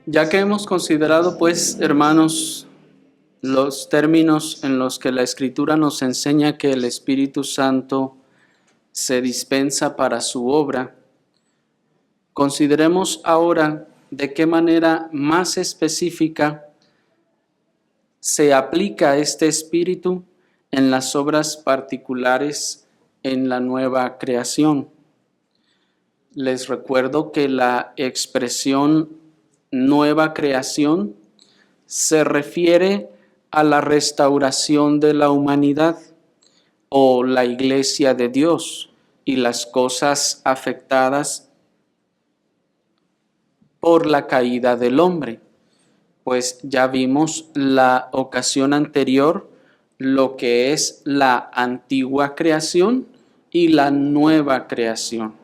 Ya que hemos considerado, pues, hermanos, los términos en los que la Escritura nos enseña que el Espíritu Santo se dispensa para su obra, consideremos ahora de qué manera más específica se aplica este Espíritu en las obras particulares en la nueva creación. Les recuerdo que la expresión nueva creación se refiere a la restauración de la humanidad o la iglesia de Dios y las cosas afectadas por la caída del hombre. Pues ya vimos la ocasión anterior lo que es la antigua creación y la nueva creación.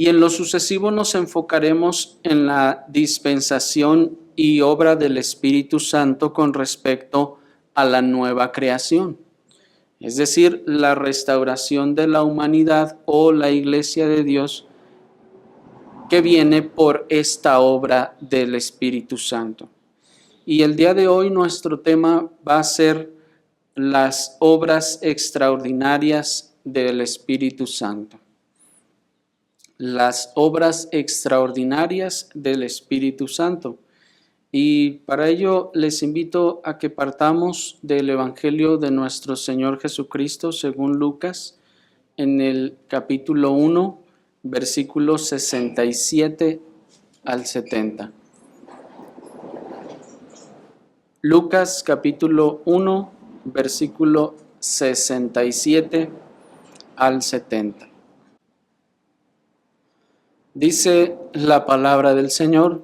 Y en lo sucesivo nos enfocaremos en la dispensación y obra del Espíritu Santo con respecto a la nueva creación, es decir, la restauración de la humanidad o la iglesia de Dios que viene por esta obra del Espíritu Santo. Y el día de hoy nuestro tema va a ser las obras extraordinarias del Espíritu Santo. Las obras extraordinarias del Espíritu Santo. Y para ello les invito a que partamos del Evangelio de nuestro Señor Jesucristo según Lucas, en el capítulo 1, versículos 67 al 70. Lucas capítulo 1, versículo 67 al 70. Dice la palabra del Señor: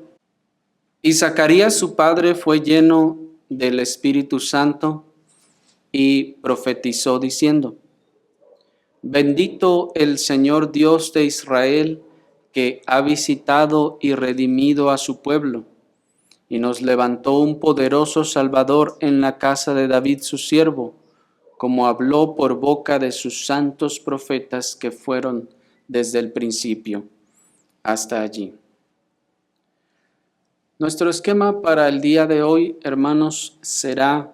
Y Zacarías su padre fue lleno del Espíritu Santo y profetizó diciendo: Bendito el Señor Dios de Israel, que ha visitado y redimido a su pueblo, y nos levantó un poderoso Salvador en la casa de David su siervo, como habló por boca de sus santos profetas que fueron desde el principio hasta allí. Nuestro esquema para el día de hoy, hermanos, será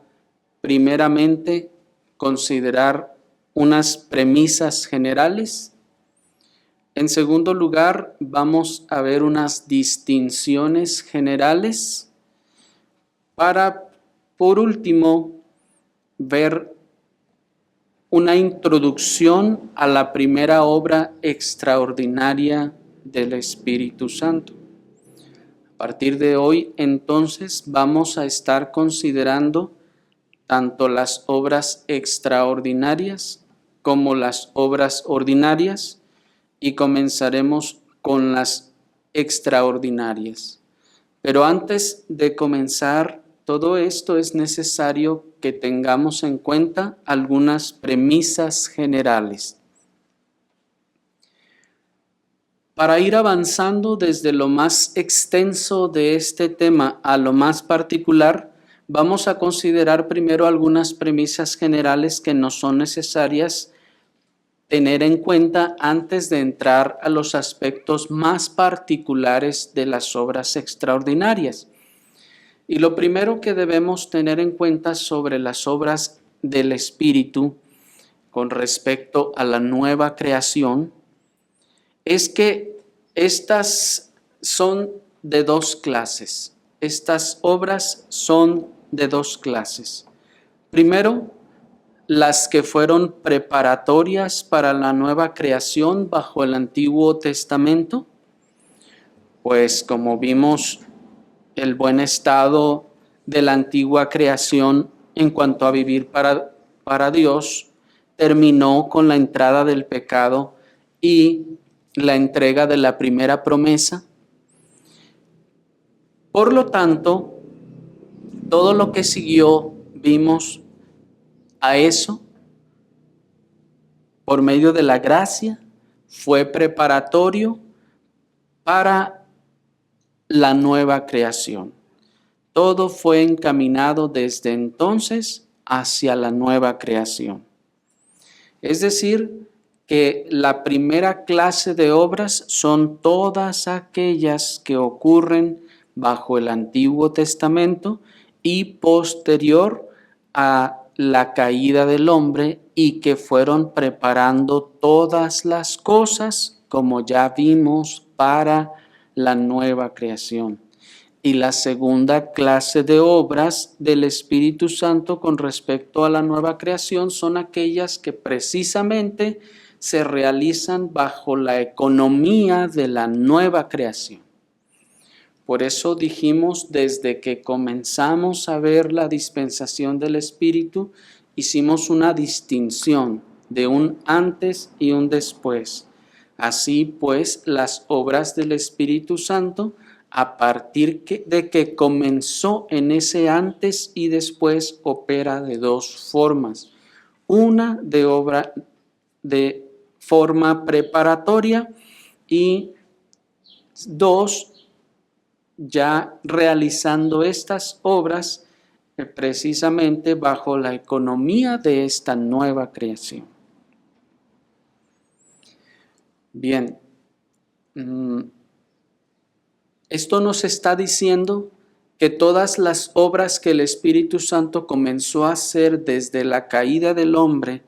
primeramente considerar unas premisas generales. En segundo lugar, vamos a ver unas distinciones generales para, por último, ver una introducción a la primera obra extraordinaria del Espíritu Santo. A partir de hoy, entonces, vamos a estar considerando tanto las obras extraordinarias como las obras ordinarias, y comenzaremos con las extraordinarias. Pero antes de comenzar todo esto, es necesario que tengamos en cuenta algunas premisas generales. Para ir avanzando desde lo más extenso de este tema a lo más particular, vamos a considerar primero algunas premisas generales que nos son necesarias tener en cuenta antes de entrar a los aspectos más particulares de las obras extraordinarias. Y lo primero que debemos tener en cuenta sobre las obras del Espíritu con respecto a la nueva creación es que estas son de dos clases. Estas obras son de dos clases. Primero, las que fueron preparatorias para la nueva creación bajo el Antiguo Testamento, pues como vimos, el buen estado de la antigua creación en cuanto a vivir para Dios terminó con la entrada del pecado y la entrega de la primera promesa. Por lo tanto, todo lo que siguió, vimos a eso, por medio de la gracia, fue preparatorio para la nueva creación. Todo fue encaminado desde entonces hacia la nueva creación. Es decir, que la primera clase de obras son todas aquellas que ocurren bajo el Antiguo Testamento y posterior a la caída del hombre y que fueron preparando todas las cosas, como ya vimos, para la nueva creación. Y la segunda clase de obras del Espíritu Santo con respecto a la nueva creación son aquellas que precisamente se realizan bajo la economía de la nueva creación. Por eso dijimos, desde que comenzamos a ver la dispensación del Espíritu, hicimos una distinción de un antes y un después. Así pues, las obras del Espíritu Santo, a partir de que comenzó en ese antes y después, opera de dos formas. Una de forma preparatoria y dos, ya realizando estas obras precisamente bajo la economía de esta nueva creación. Bien, esto nos está diciendo que todas las obras que el Espíritu Santo comenzó a hacer desde la caída del hombre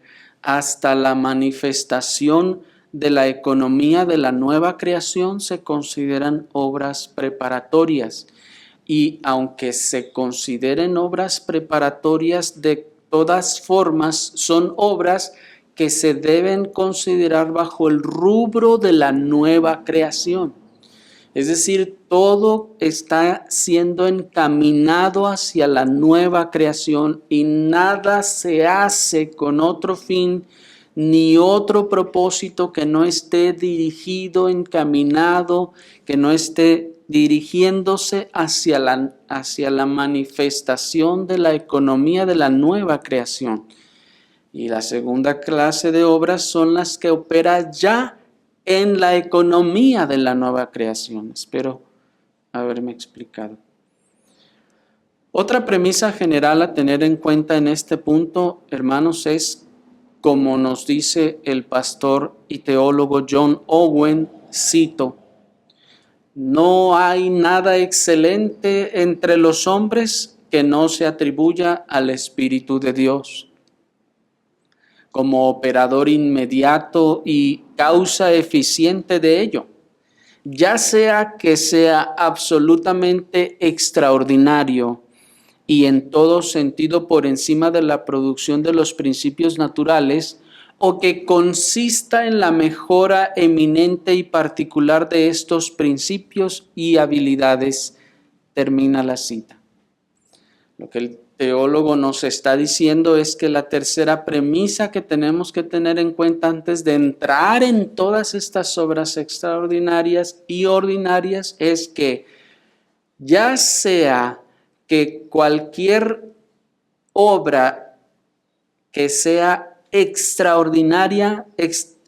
hasta la manifestación de la economía de la nueva creación se consideran obras preparatorias. Y aunque se consideren obras preparatorias, de todas formas son obras que se deben considerar bajo el rubro de la nueva creación. Es decir, todo está siendo encaminado hacia la nueva creación y nada se hace con otro fin ni otro propósito que no esté dirigido, encaminado, que no esté dirigiéndose hacia la manifestación de la economía de la nueva creación. Y la segunda clase de obras son las que opera ya en la economía de la nueva creación. Espero haberme explicado. Otra premisa general a tener en cuenta en este punto, hermanos, es, como nos dice el pastor y teólogo John Owen, cito: no hay nada excelente entre los hombres que no se atribuya al Espíritu de Dios. Como operador inmediato y causa eficiente de ello, ya sea que sea absolutamente extraordinario y en todo sentido por encima de la producción de los principios naturales, o que consista en la mejora eminente y particular de estos principios y habilidades. Termina la cita. Lo que el teólogo nos está diciendo es que la tercera premisa que tenemos que tener en cuenta antes de entrar en todas estas obras extraordinarias y ordinarias es que ya sea que cualquier obra que sea extraordinaria,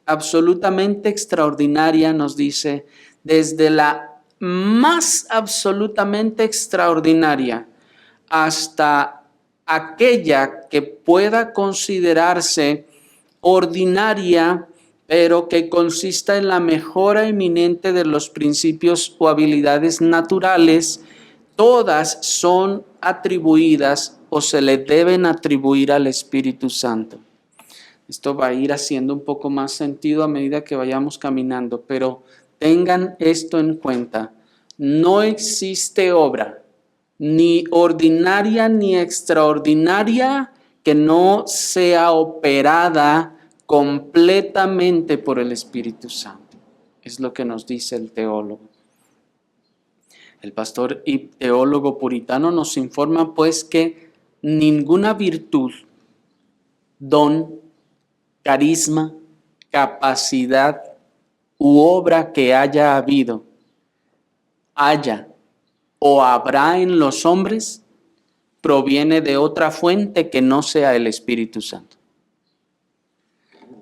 absolutamente extraordinaria, nos dice, desde la más absolutamente extraordinaria hasta aquella que pueda considerarse ordinaria, pero que consista en la mejora eminente de los principios o habilidades naturales, todas son atribuidas o se le deben atribuir al Espíritu Santo. Esto va a ir haciendo un poco más sentido a medida que vayamos caminando, pero tengan esto en cuenta. No existe obra, ni ordinaria ni extraordinaria, que no sea operada completamente por el Espíritu Santo. Es lo que nos dice el teólogo. El pastor y teólogo puritano nos informa pues que ninguna virtud, don, carisma, capacidad u obra que haya habido, haya o habrá en los hombres proviene de otra fuente que no sea el Espíritu Santo.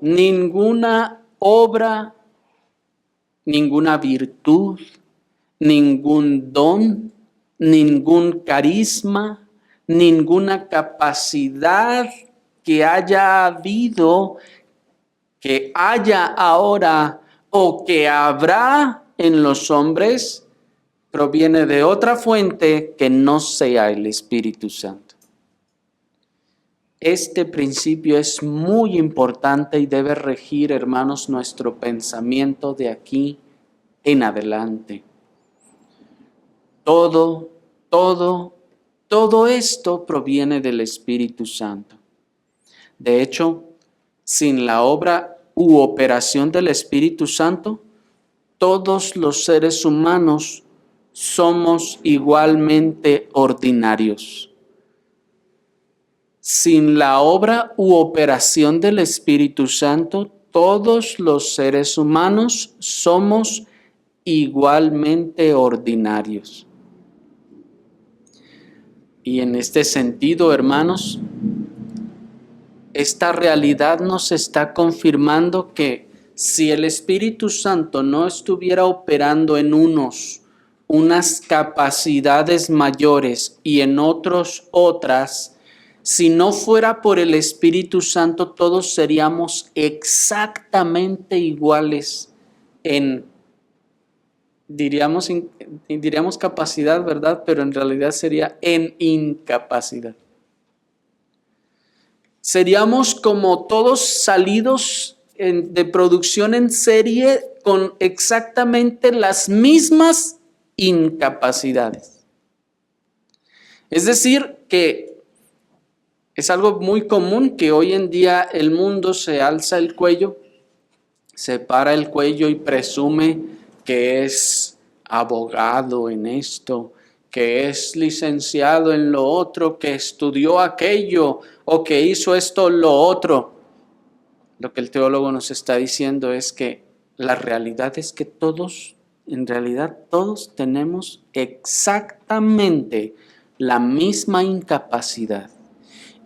Ninguna obra, ninguna virtud, ningún don, ningún carisma, ninguna capacidad que haya habido que haya ahora o que habrá en los hombres proviene de otra fuente que no sea el Espíritu Santo. Este principio es muy importante y debe regir, hermanos, nuestro pensamiento de aquí en adelante. Todo esto proviene del Espíritu Santo. De hecho, sin la obra u operación del Espíritu Santo, todos los seres humanos somos igualmente ordinarios. Sin la obra u operación del Espíritu Santo, todos los seres humanos somos igualmente ordinarios. Y en este sentido, hermanos, esta realidad nos está confirmando que si el Espíritu Santo no estuviera operando en unas capacidades mayores y en otros otras, si no fuera por el Espíritu Santo, todos seríamos exactamente iguales en, diríamos capacidad, ¿verdad? Pero en realidad sería en incapacidad. Seríamos como todos salidos de producción en serie con exactamente las mismas incapacidades. Es decir, que es algo muy común que hoy en día el mundo se alza el cuello, se para el cuello y presume que es abogado en esto, que es licenciado en lo otro, que estudió aquello o que hizo esto o lo otro. Lo que el teólogo nos está diciendo es que la realidad es que todos tenemos exactamente la misma incapacidad.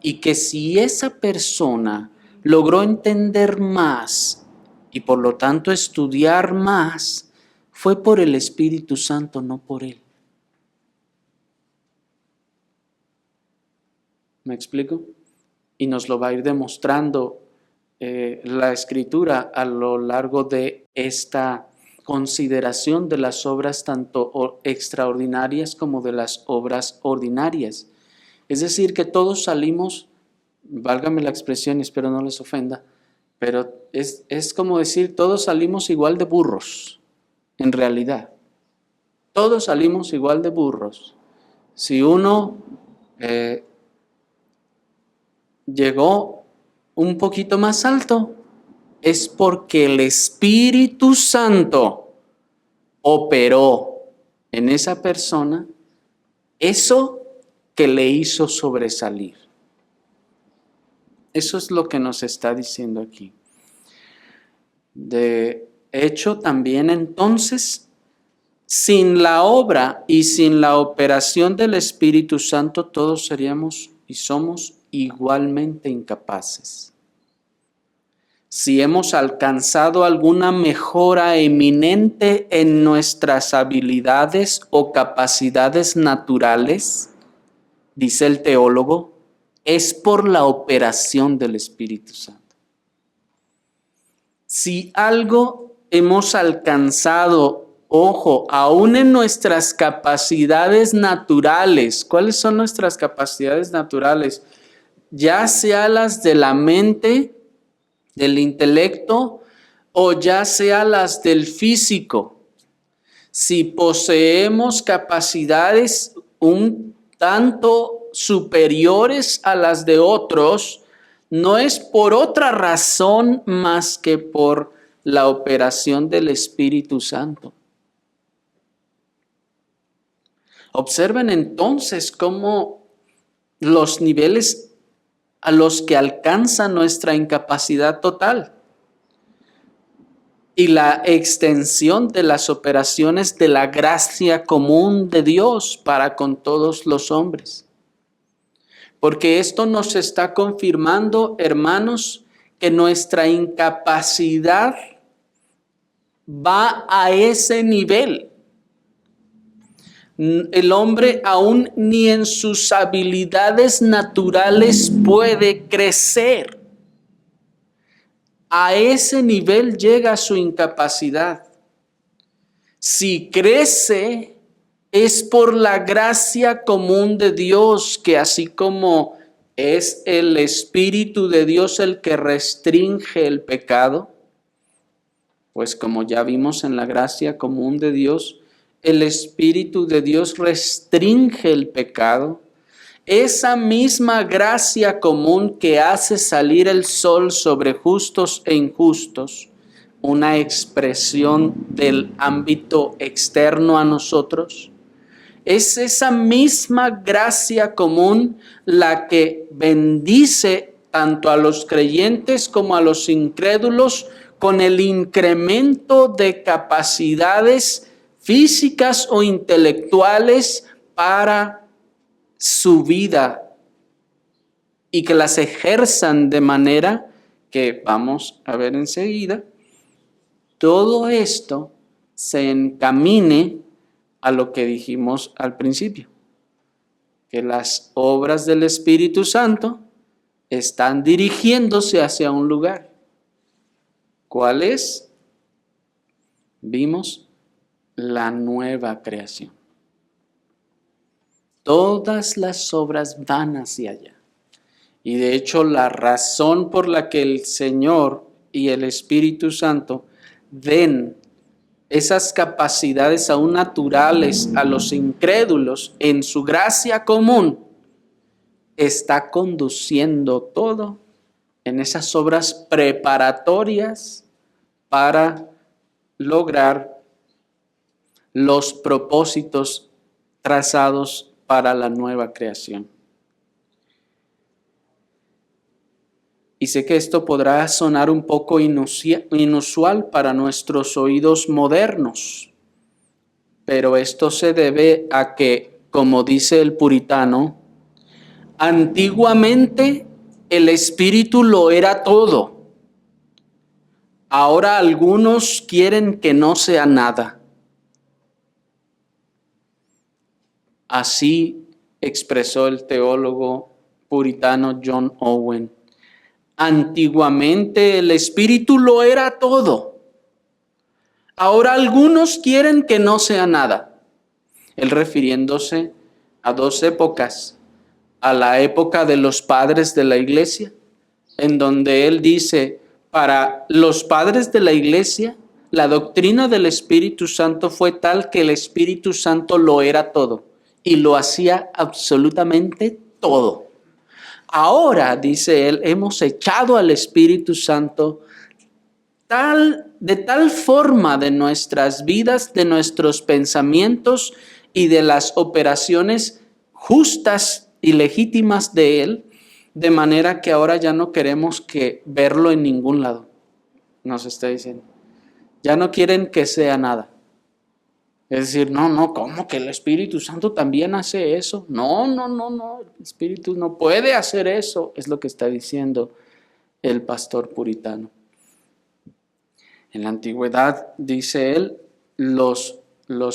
Y que si esa persona logró entender más y por lo tanto estudiar más, fue por el Espíritu Santo, no por él. ¿Me explico? Y nos lo va a ir demostrando la Escritura a lo largo de esta consideración de las obras tanto extraordinarias como de las obras ordinarias. Es decir, que todos salimos, válgame la expresión y espero no les ofenda, pero es como decir, todos salimos igual de burros, en realidad. Todos salimos igual de burros. Si uno llegó un poquito más alto, es porque el Espíritu Santo operó en esa persona eso que le hizo sobresalir. Eso es lo que nos está diciendo aquí. De hecho, también entonces, sin la obra y sin la operación del Espíritu Santo, todos seríamos y somos igualmente incapaces. Si hemos alcanzado alguna mejora eminente en nuestras habilidades o capacidades naturales, dice el teólogo, es por la operación del Espíritu Santo. Si algo hemos alcanzado, ojo, aún en nuestras capacidades naturales, ¿cuáles son nuestras capacidades naturales? Ya sea las de la mente, del intelecto, o ya sea las del físico. Si poseemos capacidades un tanto superiores a las de otros, no es por otra razón más que por la operación del Espíritu Santo. Observen entonces cómo los niveles a los que alcanza nuestra incapacidad total y la extensión de las operaciones de la gracia común de Dios para con todos los hombres. Porque esto nos está confirmando, hermanos, que nuestra incapacidad va a ese nivel. El hombre aún ni en sus habilidades naturales puede crecer. A ese nivel llega su incapacidad. Si crece, es por la gracia común de Dios, que así como es el Espíritu de Dios el que restringe el pecado, pues como ya vimos en la gracia común de Dios, el Espíritu de Dios restringe el pecado. Esa misma gracia común que hace salir el sol sobre justos e injustos, una expresión del ámbito externo a nosotros, es esa misma gracia común la que bendice tanto a los creyentes como a los incrédulos con el incremento de capacidades físicas o intelectuales para su vida y que las ejerzan de manera que vamos a ver enseguida, todo esto se encamine a lo que dijimos al principio, que las obras del Espíritu Santo están dirigiéndose hacia un lugar. ¿Cuál es? Vimos la nueva creación. Todas las obras van hacia allá. Y de hecho la razón por la que el Señor y el Espíritu Santo den esas capacidades aún naturales a los incrédulos en su gracia común, está conduciendo todo en esas obras preparatorias para lograr los propósitos trazados para la nueva creación. Y sé que esto podrá sonar un poco inusual para nuestros oídos modernos, pero esto se debe a que, como dice el puritano, antiguamente el Espíritu lo era todo. Ahora algunos quieren que no sea nada. Así expresó el teólogo puritano John Owen. Antiguamente el Espíritu lo era todo. Ahora algunos quieren que no sea nada. Él refiriéndose a dos épocas. A la época de los padres de la iglesia, en donde él dice, para los padres de la iglesia, la doctrina del Espíritu Santo fue tal que el Espíritu Santo lo era todo y lo hacía absolutamente todo. Ahora, dice él, hemos echado al Espíritu Santo de tal forma de nuestras vidas, de nuestros pensamientos y de las operaciones justas y legítimas de él, de manera que ahora ya no queremos que verlo en ningún lado. Nos está diciendo. Ya no quieren que sea nada. Es decir, no, ¿cómo que el Espíritu Santo también hace eso? No, el Espíritu no puede hacer eso, es lo que está diciendo el pastor puritano. En la antigüedad, dice él, los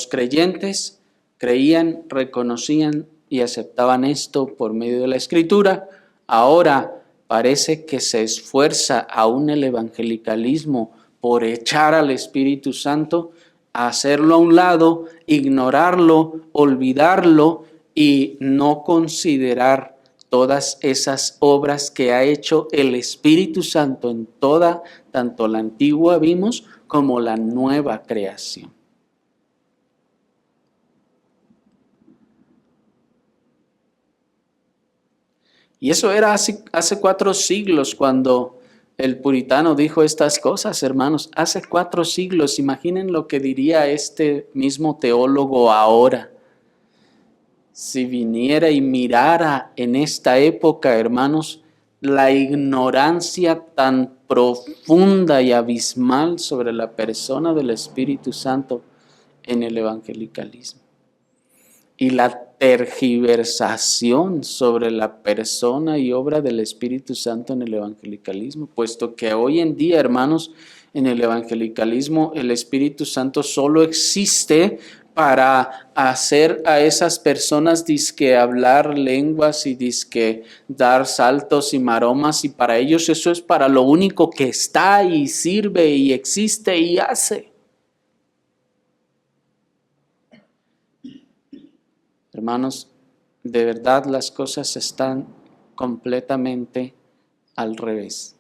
creyentes creían, reconocían y aceptaban esto por medio de la Escritura. Ahora parece que se esfuerza aún el evangelicalismo por echar al Espíritu Santo, a hacerlo a un lado, ignorarlo, olvidarlo y no considerar todas esas obras que ha hecho el Espíritu Santo en toda, tanto la antigua vimos como la nueva creación. Y eso era hace 4 siglos cuando el puritano dijo estas cosas, hermanos. Hace 4 siglos, imaginen lo que diría este mismo teólogo ahora. Si viniera y mirara en esta época, hermanos, la ignorancia tan profunda y abismal sobre la persona del Espíritu Santo en el evangelicalismo. Y la tergiversación sobre la persona y obra del Espíritu Santo en el evangelicalismo, puesto que hoy en día, hermanos, en el evangelicalismo el Espíritu Santo solo existe para hacer a esas personas dizque hablar lenguas y dizque dar saltos y maromas, y para ellos eso es para lo único que está y sirve y existe y hace. Hermanos, de verdad las cosas están completamente al revés.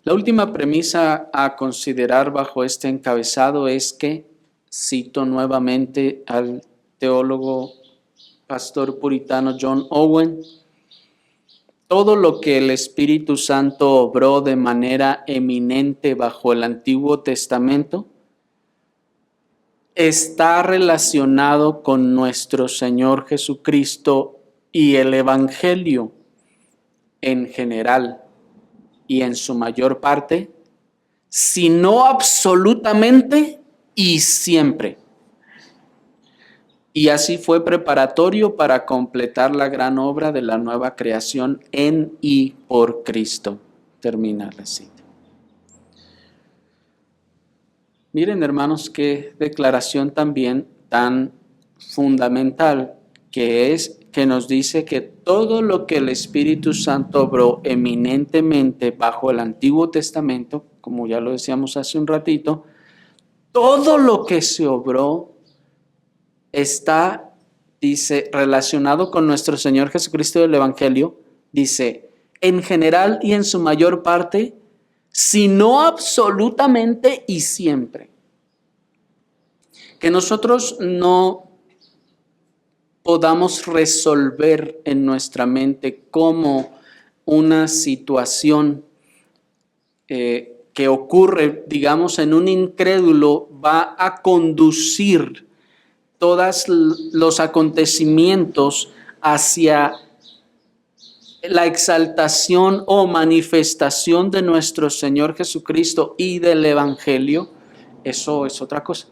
La última premisa a considerar bajo este encabezado es que, cito nuevamente al teólogo pastor puritano John Owen, todo lo que el Espíritu Santo obró de manera eminente bajo el Antiguo Testamento está relacionado con nuestro Señor Jesucristo y el Evangelio en general y en su mayor parte, si no absolutamente y siempre. Y así fue preparatorio para completar la gran obra de la nueva creación en y por Cristo. Termina la cita. Miren, hermanos, qué declaración también tan fundamental que es, que nos dice que todo lo que el Espíritu Santo obró eminentemente bajo el Antiguo Testamento, como ya lo decíamos hace un ratito, todo lo que se obró está, dice, relacionado con nuestro Señor Jesucristo del Evangelio, dice, en general y en su mayor parte, sino absolutamente y siempre. Que nosotros no podamos resolver en nuestra mente cómo una situación que ocurre, digamos, en un incrédulo va a conducir todos los acontecimientos hacia la exaltación o manifestación de nuestro Señor Jesucristo y del Evangelio, eso es otra cosa.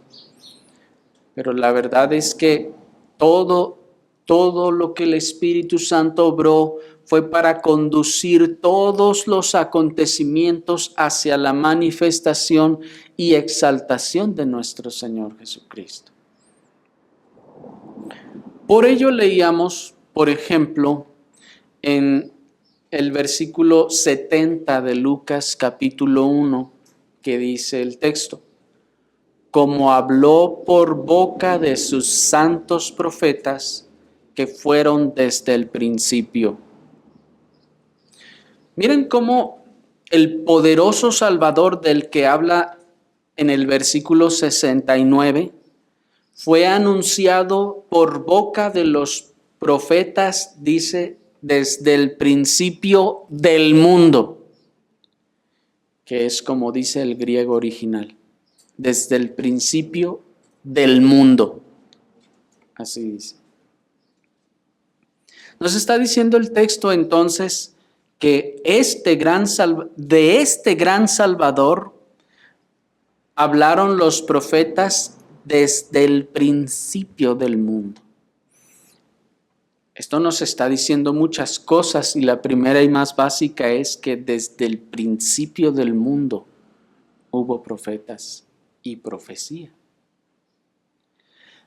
Pero la verdad es que todo lo que el Espíritu Santo obró fue para conducir todos los acontecimientos hacia la manifestación y exaltación de nuestro Señor Jesucristo. Por ello leíamos, por ejemplo, en el versículo 70 de Lucas capítulo 1, que dice el texto: como habló por boca de sus santos profetas que fueron desde el principio. Miren cómo el poderoso Salvador del que habla en el versículo 69 fue anunciado por boca de los profetas, dice, desde el principio del mundo, que es como dice el griego original, desde el principio del mundo. Así dice. Nos está diciendo el texto entonces que de este gran Salvador hablaron los profetas desde el principio del mundo. Esto nos está diciendo muchas cosas, y la primera y más básica es que desde el principio del mundo hubo profetas y profecía.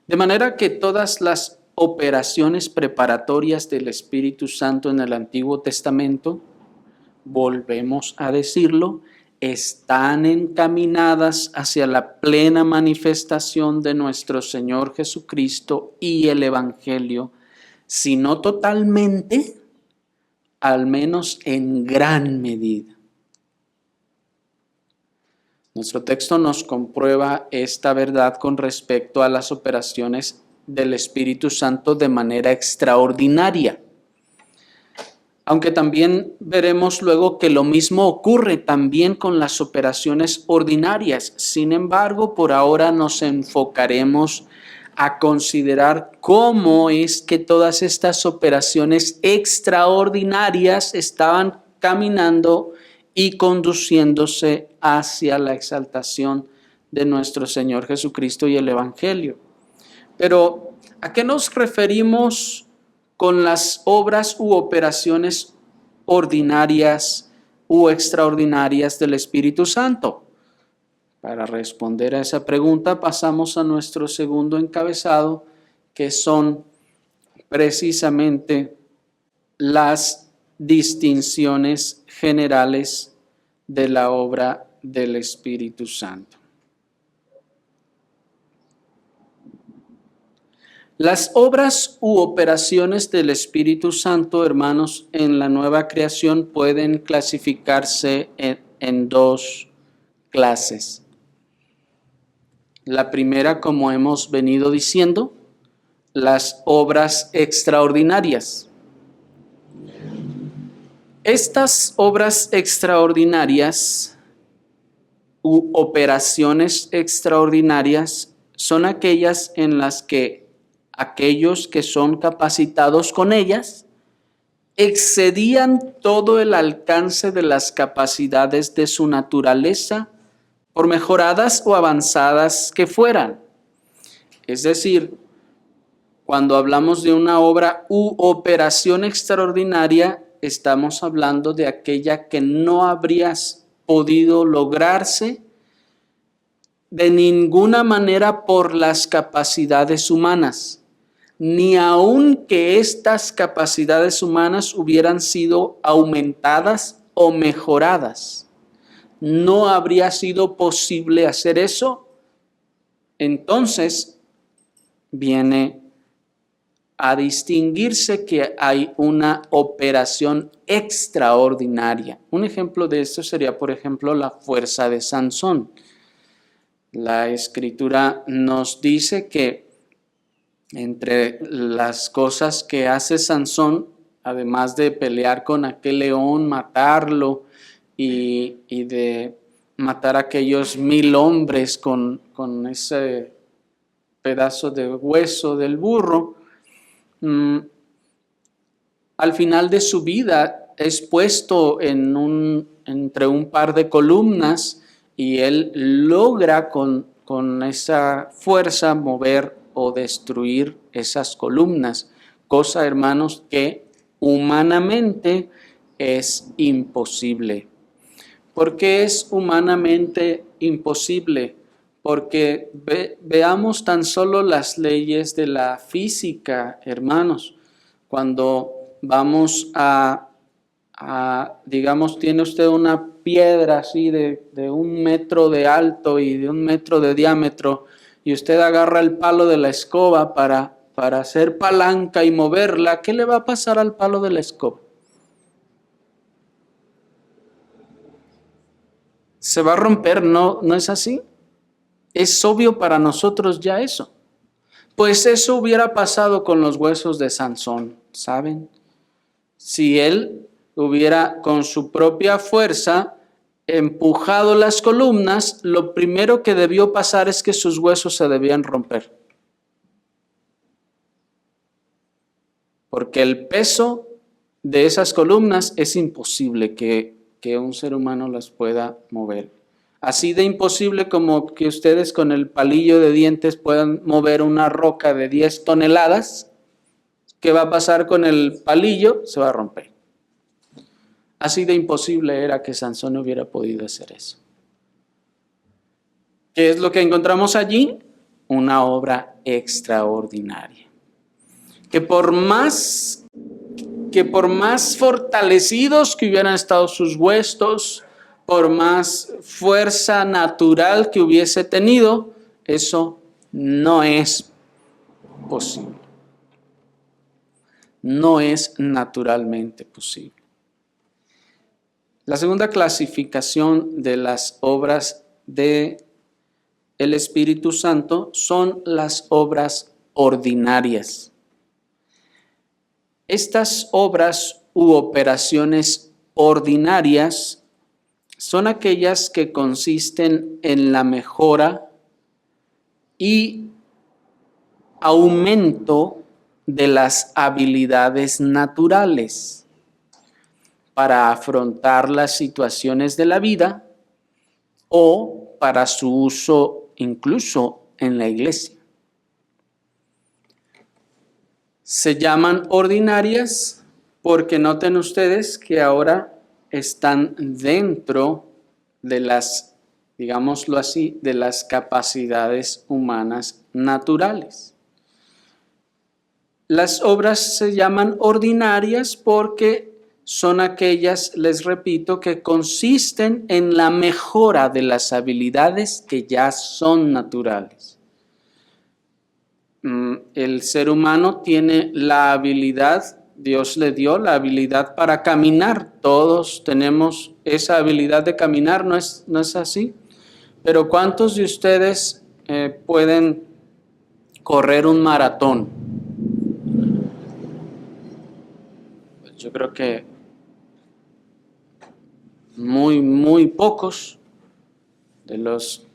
De manera que todas las operaciones preparatorias del Espíritu Santo en el Antiguo Testamento, volvemos a decirlo, están encaminadas hacia la plena manifestación de nuestro Señor Jesucristo y el Evangelio, si no totalmente, al menos en gran medida. Nuestro texto nos comprueba esta verdad con respecto a las operaciones del Espíritu Santo de manera extraordinaria. Aunque también veremos luego que lo mismo ocurre también con las operaciones ordinarias. Sin embargo, por ahora nos enfocaremos a considerar cómo es que todas estas operaciones extraordinarias estaban caminando y conduciéndose hacia la exaltación de nuestro Señor Jesucristo y el Evangelio. Pero, ¿a qué nos referimos con las obras u operaciones ordinarias u extraordinarias del Espíritu Santo? Para responder a esa pregunta pasamos a nuestro segundo encabezado, que son precisamente las distinciones generales de la obra del Espíritu Santo. Las obras u operaciones del Espíritu Santo, hermanos, en la nueva creación pueden clasificarse en dos clases. La primera, como hemos venido diciendo, las obras extraordinarias. Estas obras extraordinarias u operaciones extraordinarias son aquellas en las que aquellos que son capacitados con ellas excedían todo el alcance de las capacidades de su naturaleza, por mejoradas o avanzadas que fueran. Es decir, cuando hablamos de una obra u operación extraordinaria, estamos hablando de aquella que no habría podido lograrse de ninguna manera por las capacidades humanas, ni aun que estas capacidades humanas hubieran sido aumentadas o mejoradas. No habría sido posible hacer eso. Entonces viene a distinguirse que hay una operación extraordinaria. Un ejemplo de esto sería, por ejemplo, la fuerza de Sansón. La Escritura nos dice que entre las cosas que hace Sansón, además de pelear con aquel león, matarlo y de matar a aquellos 1000 hombres con ese pedazo de hueso del burro, al final de su vida es puesto entre un par de columnas y él logra con esa fuerza mover o destruir esas columnas, cosa, hermanos, que humanamente es imposible. ¿Por qué es humanamente imposible? Porque veamos tan solo las leyes de la física, hermanos. Cuando vamos digamos, tiene usted una piedra así de 1 metro de alto y de 1 metro de diámetro, y usted agarra el palo de la escoba para hacer palanca y moverla, ¿qué le va a pasar al palo de la escoba? Se va a romper, ¿no es así? Es obvio para nosotros ya eso. Pues eso hubiera pasado con los huesos de Sansón, ¿saben? Si él hubiera con su propia fuerza empujado las columnas, lo primero que debió pasar es que sus huesos se debían romper. Porque el peso de esas columnas es imposible que un ser humano las pueda mover. Así de imposible como que ustedes con el palillo de dientes puedan mover una roca de 10 toneladas, ¿qué va a pasar con el palillo? Se va a romper. Así de imposible era que Sansón hubiera podido hacer eso. ¿Qué es lo que encontramos allí? Una obra extraordinaria. Que por más fortalecidos que hubieran estado sus huesos, por más fuerza natural que hubiese tenido, eso no es posible. No es naturalmente posible. La segunda clasificación de las obras del Espíritu Santo son las obras ordinarias. Estas obras u operaciones ordinarias son aquellas que consisten en la mejora y aumento de las habilidades naturales para afrontar las situaciones de la vida o para su uso incluso en la iglesia. Se llaman ordinarias porque noten ustedes que ahora están dentro de las digámoslo así, de las capacidades humanas naturales. Las obras se llaman ordinarias porque son aquellas, les repito, que consisten en la mejora de las habilidades que ya son naturales. El ser humano tiene la habilidad, Dios le dio la habilidad para caminar. Todos tenemos esa habilidad de caminar, ¿no es así? Pero ¿cuántos de ustedes pueden correr un maratón? Pues yo creo que muy pocos de los,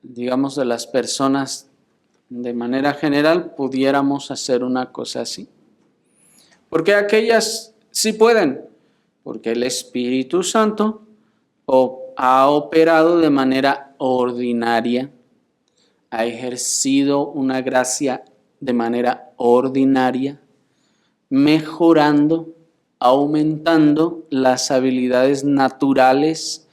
digamos, de las personas de manera general pudiéramos hacer una cosa así. Porque aquellas sí pueden, porque el Espíritu Santo ha operado de manera ordinaria, ha ejercido una gracia de manera ordinaria, mejorando, aumentando las habilidades naturales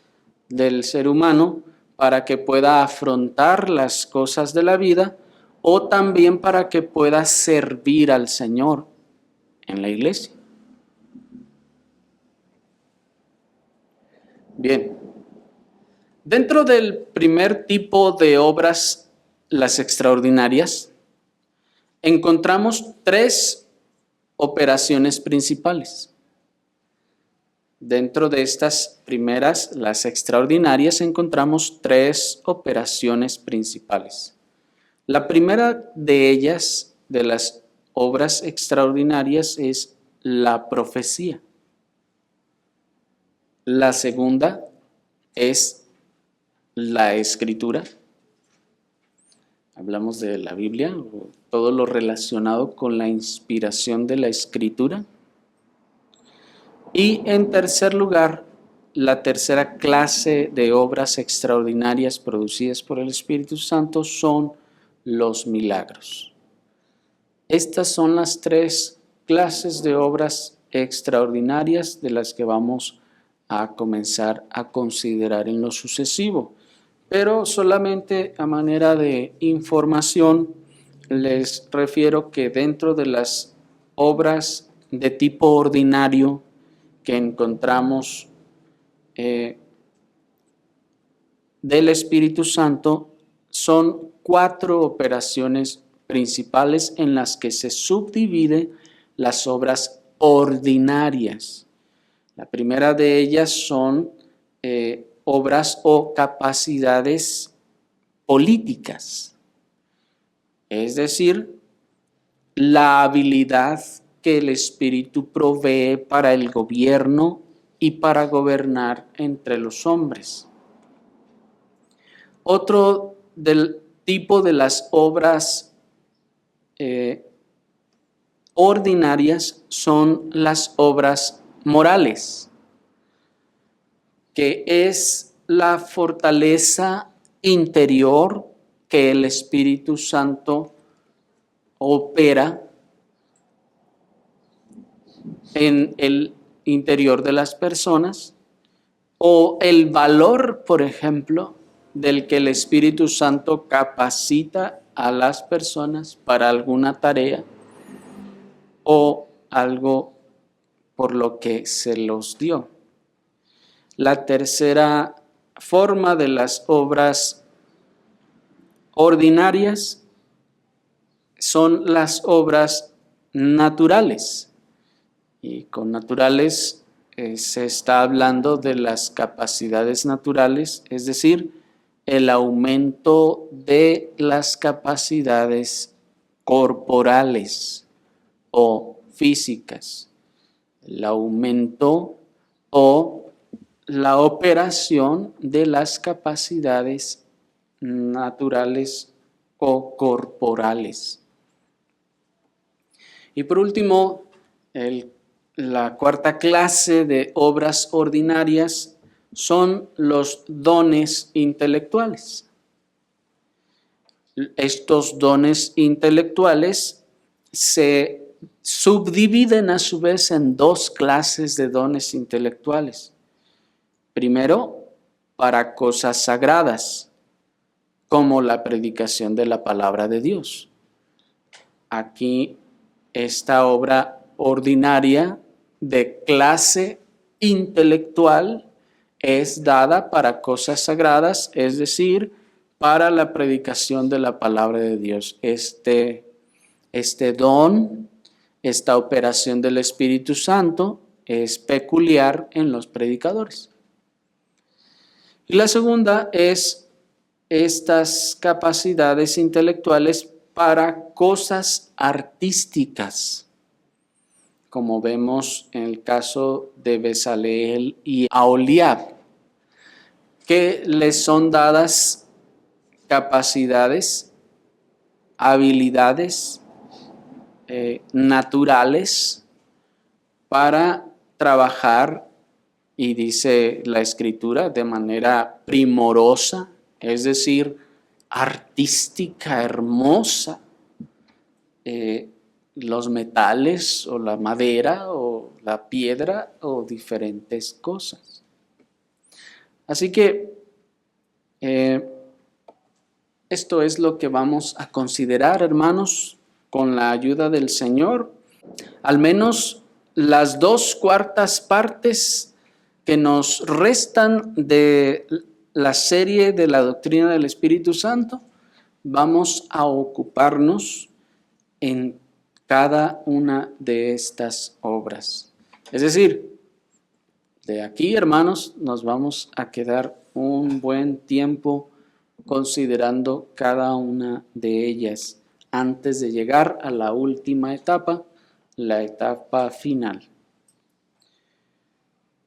del ser humano para que pueda afrontar las cosas de la vida o también para que pueda servir al Señor en la iglesia. Bien, dentro del primer tipo de obras, las extraordinarias, encontramos tres operaciones principales. Dentro de estas primeras, las extraordinarias, encontramos tres operaciones principales. La primera de ellas, de las obras extraordinarias, es la profecía. La segunda es la escritura. Hablamos de la Biblia, todo lo relacionado con la inspiración de la escritura. Y en tercer lugar, la tercera clase de obras extraordinarias producidas por el Espíritu Santo son los milagros. Estas son las tres clases de obras extraordinarias de las que vamos a comenzar a considerar en lo sucesivo. Pero solamente a manera de información les refiero que dentro de las obras de tipo ordinario que encontramos del Espíritu Santo son 4 operaciones principales en las que se subdividen las obras ordinarias. La primera de ellas son obras o capacidades políticas, es decir, la habilidad que el Espíritu provee para el gobierno y para gobernar entre los hombres. Otro del tipo de las obras ordinarias son las obras morales, que es la fortaleza interior que el Espíritu Santo opera en el interior de las personas, o el valor, por ejemplo, del que el Espíritu Santo capacita a las personas para alguna tarea o algo por lo que se los dio. La tercera forma de las obras ordinarias son las obras naturales. Y con naturales se está hablando de las capacidades naturales, es decir, el aumento de las capacidades corporales o físicas, el aumento o la operación de las capacidades naturales o corporales. Y por último, la cuarta clase de obras ordinarias son los dones intelectuales. Estos dones intelectuales se subdividen a su vez en 2 clases de dones intelectuales. Primero, para cosas sagradas, como la predicación de la palabra de Dios. Aquí esta obra ordinaria de clase intelectual es dada para cosas sagradas, es decir, para la predicación de la palabra de Dios. Este don, esta operación del Espíritu Santo es peculiar en los predicadores. Y la segunda es estas capacidades intelectuales para cosas artísticas, como vemos en el caso de Bezaleel y Aholiab, que les son dadas capacidades, habilidades naturales para trabajar, y dice la Escritura, de manera primorosa, es decir, artística, hermosa, los metales o la madera o la piedra o diferentes cosas. Así que esto es lo que vamos a considerar, hermanos, con la ayuda del Señor. Al menos las 2/4 partes que nos restan de la serie de la doctrina del Espíritu Santo, vamos a ocuparnos en cada una de estas obras. Es decir, de aquí, hermanos, nos vamos a quedar un buen tiempo considerando cada una de ellas antes de llegar a la última etapa, la etapa final.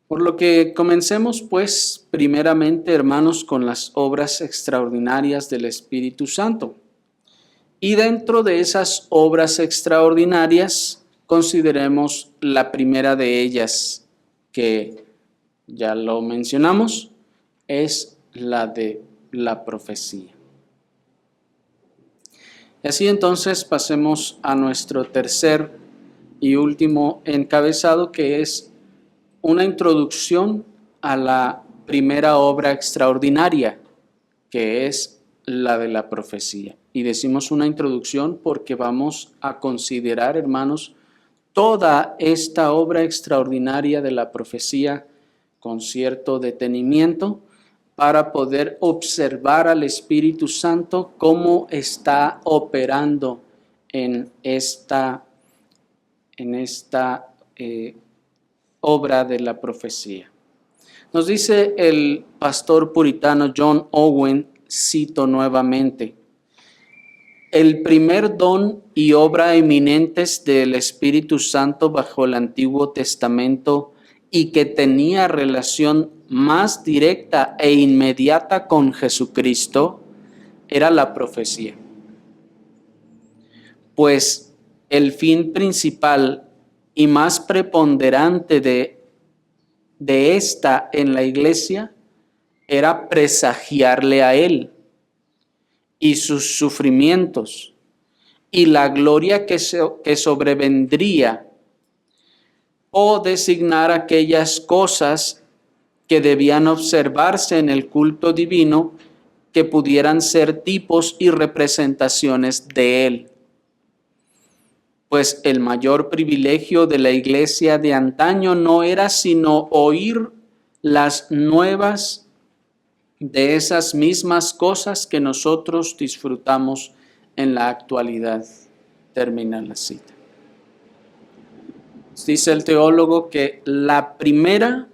Por lo que comencemos, pues, primeramente, hermanos, con las obras extraordinarias del Espíritu Santo. Y dentro de esas obras extraordinarias, consideremos la primera de ellas, que ya lo mencionamos, es la de la profecía. Y así entonces pasemos a nuestro tercer y último encabezado, que es una introducción a la primera obra extraordinaria, que es la de la profecía. Y decimos una introducción porque vamos a considerar, hermanos, toda esta obra extraordinaria de la profecía con cierto detenimiento para poder observar al Espíritu Santo cómo está operando en esta obra de la profecía. Nos dice el pastor puritano John Owen, cito nuevamente: el primer don y obra eminentes del Espíritu Santo bajo el Antiguo Testamento y que tenía relación más directa e inmediata con Jesucristo era la profecía. Pues el fin principal y más preponderante de esta en la iglesia era presagiarle a Él y sus sufrimientos y la gloria que sobrevendría, o designar aquellas cosas que debían observarse en el culto divino que pudieran ser tipos y representaciones de Él. Pues el mayor privilegio de la iglesia de antaño no era sino oír las nuevas de esas mismas cosas que nosotros disfrutamos en la actualidad. Termina la cita. Dice el teólogo que la primera,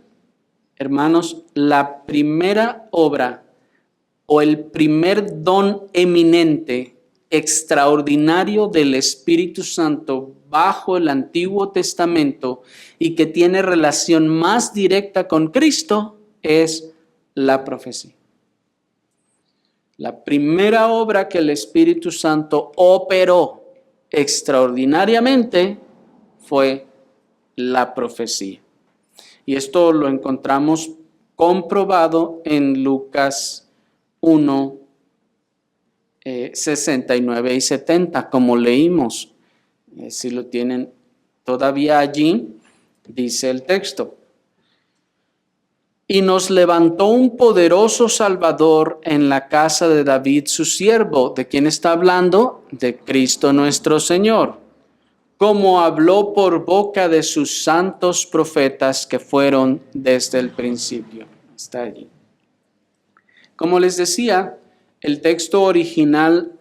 hermanos, la primera obra o el primer don eminente, extraordinario del Espíritu Santo bajo el Antiguo Testamento y que tiene relación más directa con Cristo es la profecía. La primera obra que el Espíritu Santo operó extraordinariamente fue la profecía. Y esto lo encontramos comprobado en Lucas 1, 69 y 70, como leímos. Si lo tienen todavía allí, dice el texto: y nos levantó un poderoso Salvador en la casa de David su siervo. ¿De quién está hablando? De Cristo nuestro Señor, como habló por boca de sus santos profetas que fueron desde el principio. Está allí. Como les decía, el texto original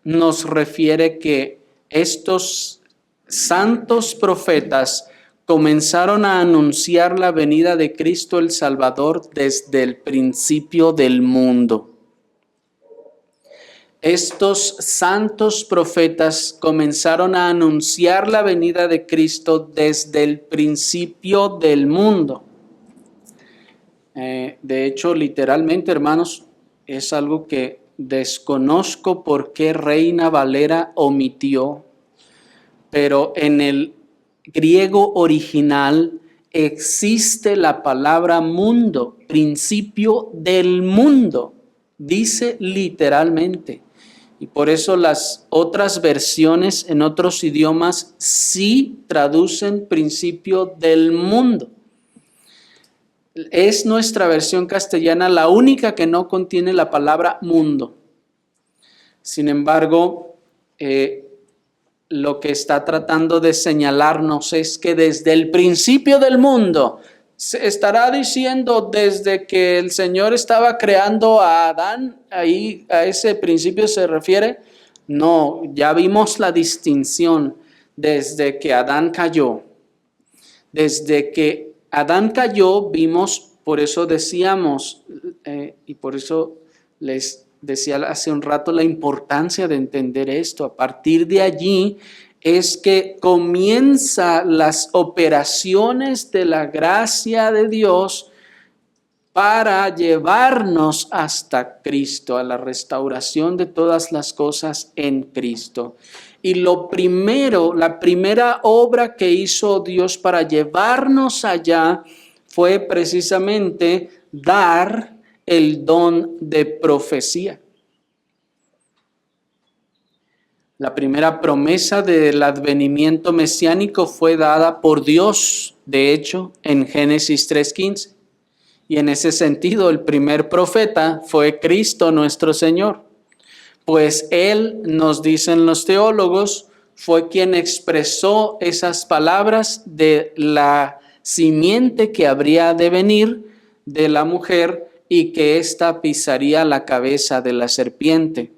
nos refiere que estos santos profetas comenzaron a anunciar la venida de Cristo el Salvador desde el principio del mundo. Estos santos profetas comenzaron a anunciar la venida de Cristo desde el principio del mundo. De hecho, literalmente, hermanos, es algo que desconozco por qué Reina Valera omitió, pero en el griego original existe la palabra mundo, principio del mundo, dice literalmente. Y por eso las otras versiones en otros idiomas sí traducen principio del mundo. Es nuestra versión castellana la única que no contiene la palabra mundo. Sin embargo, lo que está tratando de señalarnos es que desde el principio del mundo, se estará diciendo desde que el Señor estaba creando a Adán, ahí a ese principio se refiere. No, ya vimos la distinción desde que Adán cayó. Desde que Adán cayó, vimos, por eso decíamos, y por eso les decía hace un rato la importancia de entender esto. A partir de allí es que comienzan las operaciones de la gracia de Dios para llevarnos hasta Cristo, a la restauración de todas las cosas en Cristo. Y la primera obra que hizo Dios para llevarnos allá fue precisamente dar el don de profecía. La primera promesa del advenimiento mesiánico fue dada por Dios, de hecho, en Génesis 3:15. Y en ese sentido, el primer profeta fue Cristo nuestro Señor. Pues Él, nos dicen los teólogos, fue quien expresó esas palabras de la simiente que habría de venir de la mujer y que ésta pisaría la cabeza de la serpiente.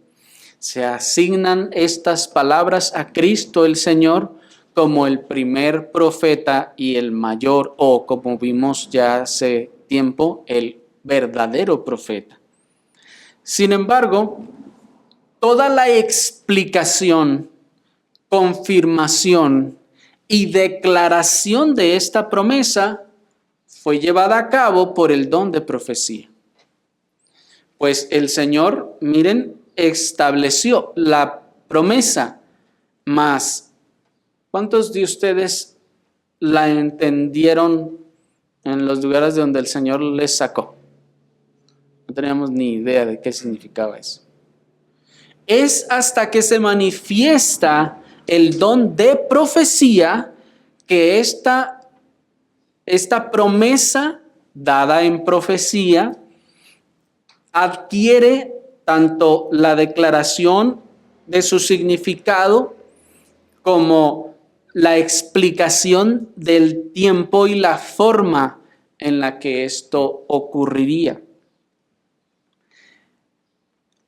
Se asignan estas palabras a Cristo el Señor como el primer profeta y el mayor, o como vimos ya hace tiempo, el verdadero profeta. Sin embargo, toda la explicación, confirmación y declaración de esta promesa fue llevada a cabo por el don de profecía. Pues el Señor, miren, estableció la promesa, mas ¿cuántos de ustedes la entendieron en los lugares de donde el Señor les sacó? No teníamos ni idea de qué significaba eso. Es hasta que se manifiesta el don de profecía que esta promesa dada en profecía adquiere tanto la declaración de su significado como la explicación del tiempo y la forma en la que esto ocurriría.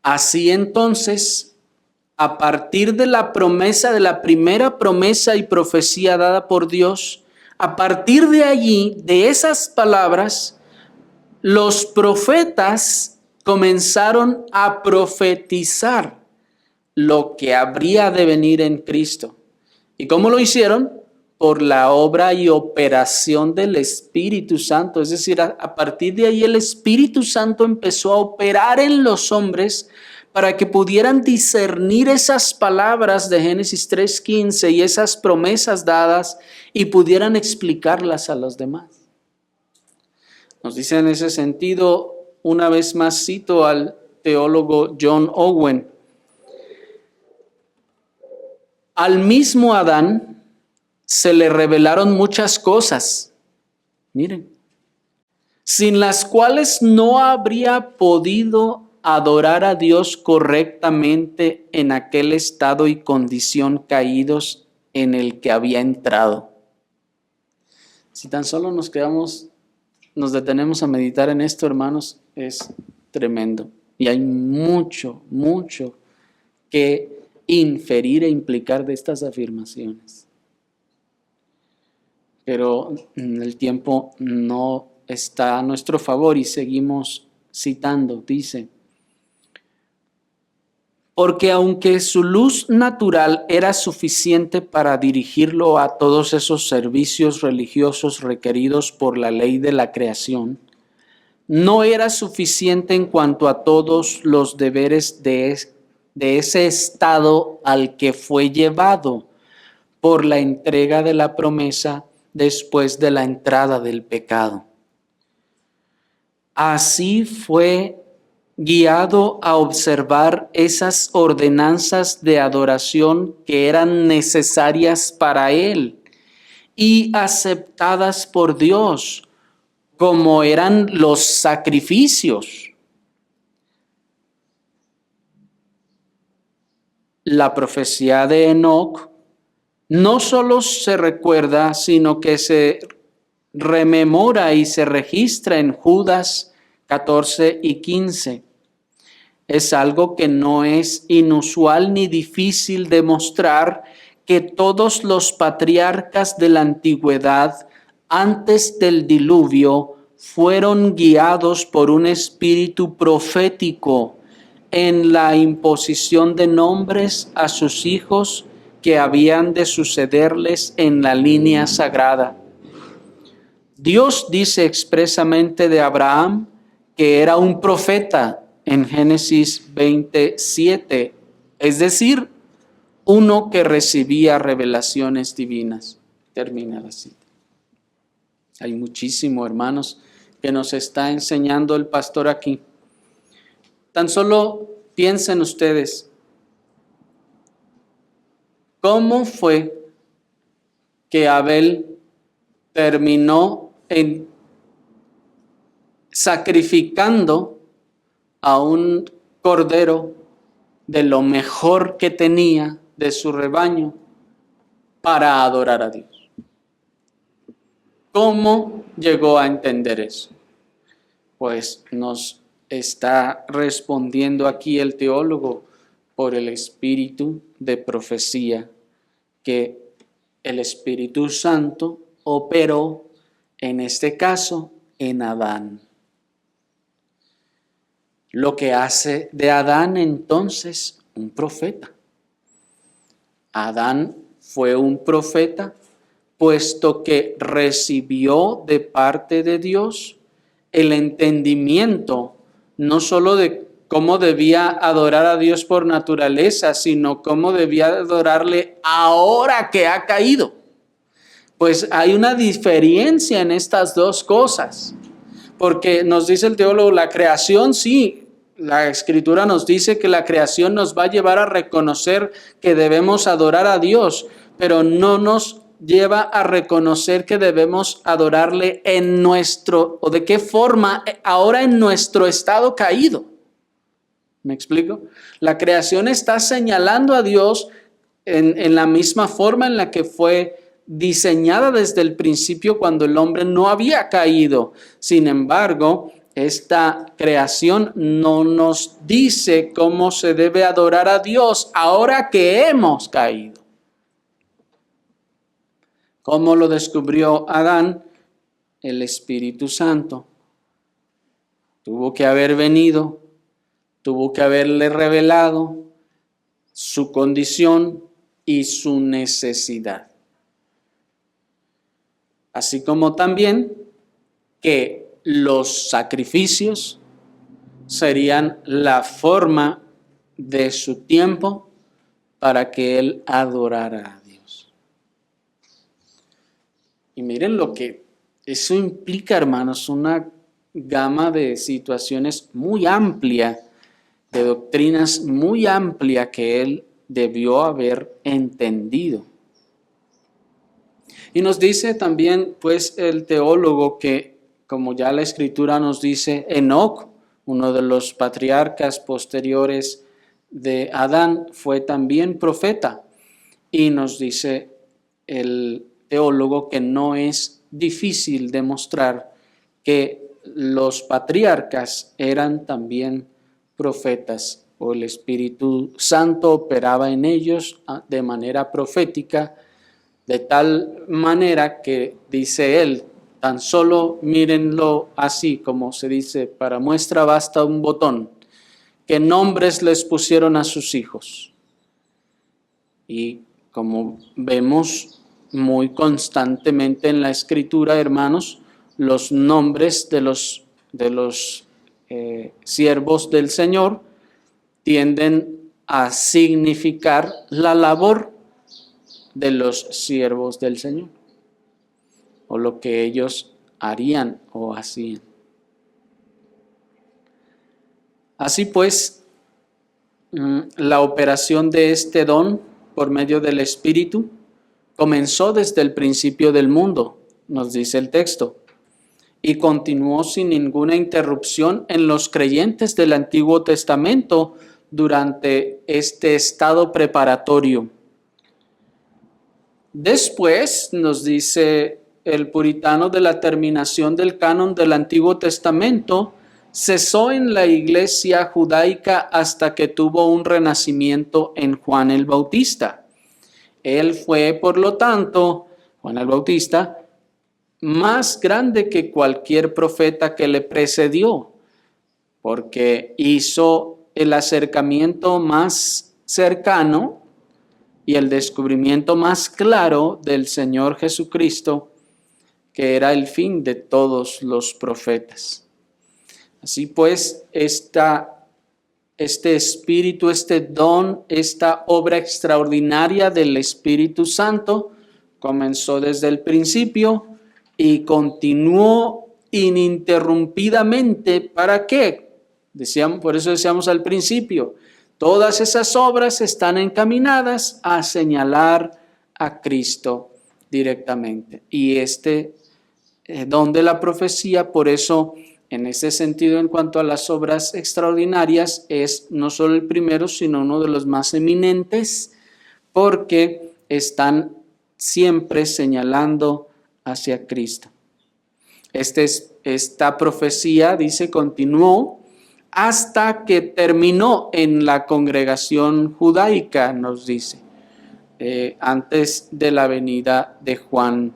Así entonces, a partir de la promesa, de la primera promesa y profecía dada por Dios, a partir de allí, de esas palabras, los profetas comenzaron a profetizar lo que habría de venir en Cristo. ¿Y cómo lo hicieron? Por la obra y operación del Espíritu Santo. Es decir, a partir de ahí el Espíritu Santo empezó a operar en los hombres para que pudieran discernir esas palabras de Génesis 3:15 y esas promesas dadas y pudieran explicarlas a los demás. Nos dice en ese sentido, una vez más cito al teólogo John Owen, al mismo Adán se le revelaron muchas cosas. Miren, sin las cuales no habría podido adorar a Dios correctamente en aquel estado y condición caídos en el que había entrado. Si tan solo nos detenemos a meditar en esto, hermanos, es tremendo. Y hay mucho, mucho que inferir e implicar de estas afirmaciones. Pero el tiempo no está a nuestro favor y seguimos citando. Dice: porque aunque su luz natural era suficiente para dirigirlo a todos esos servicios religiosos requeridos por la ley de la creación, no era suficiente en cuanto a todos los deberes de ese estado al que fue llevado por la entrega de la promesa después de la entrada del pecado. Así fue guiado a observar esas ordenanzas de adoración que eran necesarias para él y aceptadas por Dios, como eran los sacrificios. La profecía de Enoc no solo se recuerda, sino que se rememora y se registra en Judas 14 y 15. Es algo que no es inusual ni difícil de mostrar, que todos los patriarcas de la antigüedad, antes del diluvio, fueron guiados por un espíritu profético en la imposición de nombres a sus hijos que habían de sucederles en la línea sagrada. Dios dice expresamente de Abraham que era un profeta en Génesis 27, es decir, uno que recibía revelaciones divinas. Termina la cita. Hay muchísimo, hermanos, que nos está enseñando el pastor aquí. Tan solo piensen ustedes, ¿cómo fue que Abel terminó sacrificando a un cordero de lo mejor que tenía de su rebaño para adorar a Dios? ¿Cómo llegó a entender eso? Pues nos está respondiendo aquí el teólogo por el espíritu de profecía que el Espíritu Santo operó, en este caso, en Adán. Lo que hace de Adán entonces un profeta. Adán fue un profeta, puesto que recibió de parte de Dios el entendimiento, no solo de cómo debía adorar a Dios por naturaleza, sino cómo debía adorarle ahora que ha caído. Pues hay una diferencia en estas dos cosas, porque nos dice el teólogo, la creación sí, la Escritura nos dice que la creación nos va a llevar a reconocer que debemos adorar a Dios, pero no nos lleva a reconocer que debemos adorarle en nuestro, o de qué forma, ahora en nuestro estado caído. ¿Me explico? La creación está señalando a Dios en la misma forma en la que fue diseñada desde el principio cuando el hombre no había caído. Sin embargo, esta creación no nos dice cómo se debe adorar a Dios ahora que hemos caído. ¿Cómo lo descubrió Adán? El Espíritu Santo. Tuvo que haber venido, tuvo que haberle revelado su condición y su necesidad. Así como también que los sacrificios serían la forma de su tiempo para que él adorara a Dios. Y miren lo que eso implica, hermanos, una gama de situaciones muy amplia, de doctrinas muy amplia que él debió haber entendido. Y nos dice también, pues, el teólogo que como ya la Escritura nos dice, Enoc, uno de los patriarcas posteriores de Adán, fue también profeta. Y nos dice el teólogo que no es difícil demostrar que los patriarcas eran también profetas, o el Espíritu Santo operaba en ellos de manera profética, de tal manera que, dice él, tan solo mírenlo así, como se dice, para muestra basta un botón, qué nombres les pusieron a sus hijos. Y como vemos muy constantemente en la Escritura, hermanos, los nombres de los siervos del Señor tienden a significar la labor de los siervos del Señor, o lo que ellos harían o hacían. Así pues, la operación de este don por medio del Espíritu comenzó desde el principio del mundo, nos dice el texto, y continuó sin ninguna interrupción en los creyentes del Antiguo Testamento durante este estado preparatorio. Después, nos dice el puritano, de la terminación del canon del Antiguo Testamento, cesó en la iglesia judaica hasta que tuvo un renacimiento en Juan el Bautista. Él fue, por lo tanto, Juan el Bautista, más grande que cualquier profeta que le precedió, porque hizo el acercamiento más cercano y el descubrimiento más claro del Señor Jesucristo, que era el fin de todos los profetas. Así pues, este espíritu, este don, esta obra extraordinaria del Espíritu Santo comenzó desde el principio y continuó ininterrumpidamente. ¿Para qué? Por eso decíamos al principio, todas esas obras están encaminadas a señalar a Cristo directamente. Y este don de la profecía, por eso, en ese sentido, en cuanto a las obras extraordinarias, es no solo el primero, sino uno de los más eminentes, porque están siempre señalando hacia Cristo. Esta profecía, dice, continuó hasta que terminó en la congregación judaica, nos dice, antes de la venida de Juan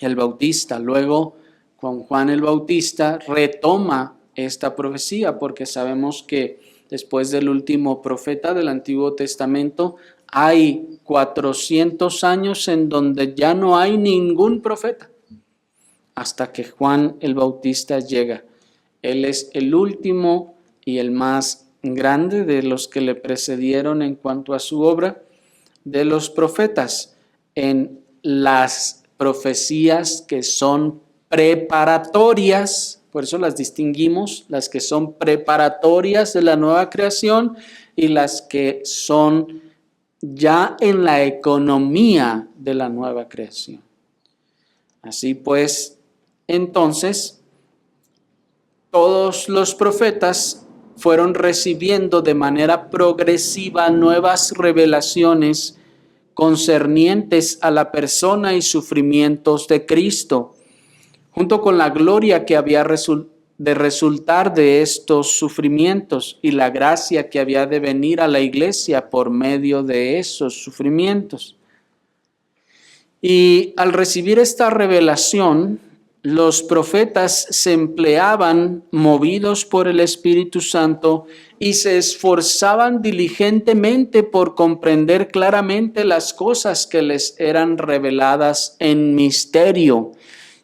el Bautista. Luego, con Juan el Bautista retoma esta profecía, porque sabemos que después del último profeta del Antiguo Testamento hay 400 años en donde ya no hay ningún profeta, hasta que Juan el Bautista llega. Él es el último y el más grande de los que le precedieron en cuanto a su obra de los profetas, en las profecías que son preparatorias. Por eso las distinguimos, las que son preparatorias de la nueva creación y las que son ya en la economía de la nueva creación. Así pues, entonces, todos los profetas fueron recibiendo de manera progresiva nuevas revelaciones concernientes a la persona y sufrimientos de Cristo, junto con la gloria que había de resultar de estos sufrimientos y la gracia que había de venir a la iglesia por medio de esos sufrimientos. Y al recibir esta revelación, los profetas se empleaban, movidos por el Espíritu Santo, y se esforzaban diligentemente por comprender claramente las cosas que les eran reveladas en misterio.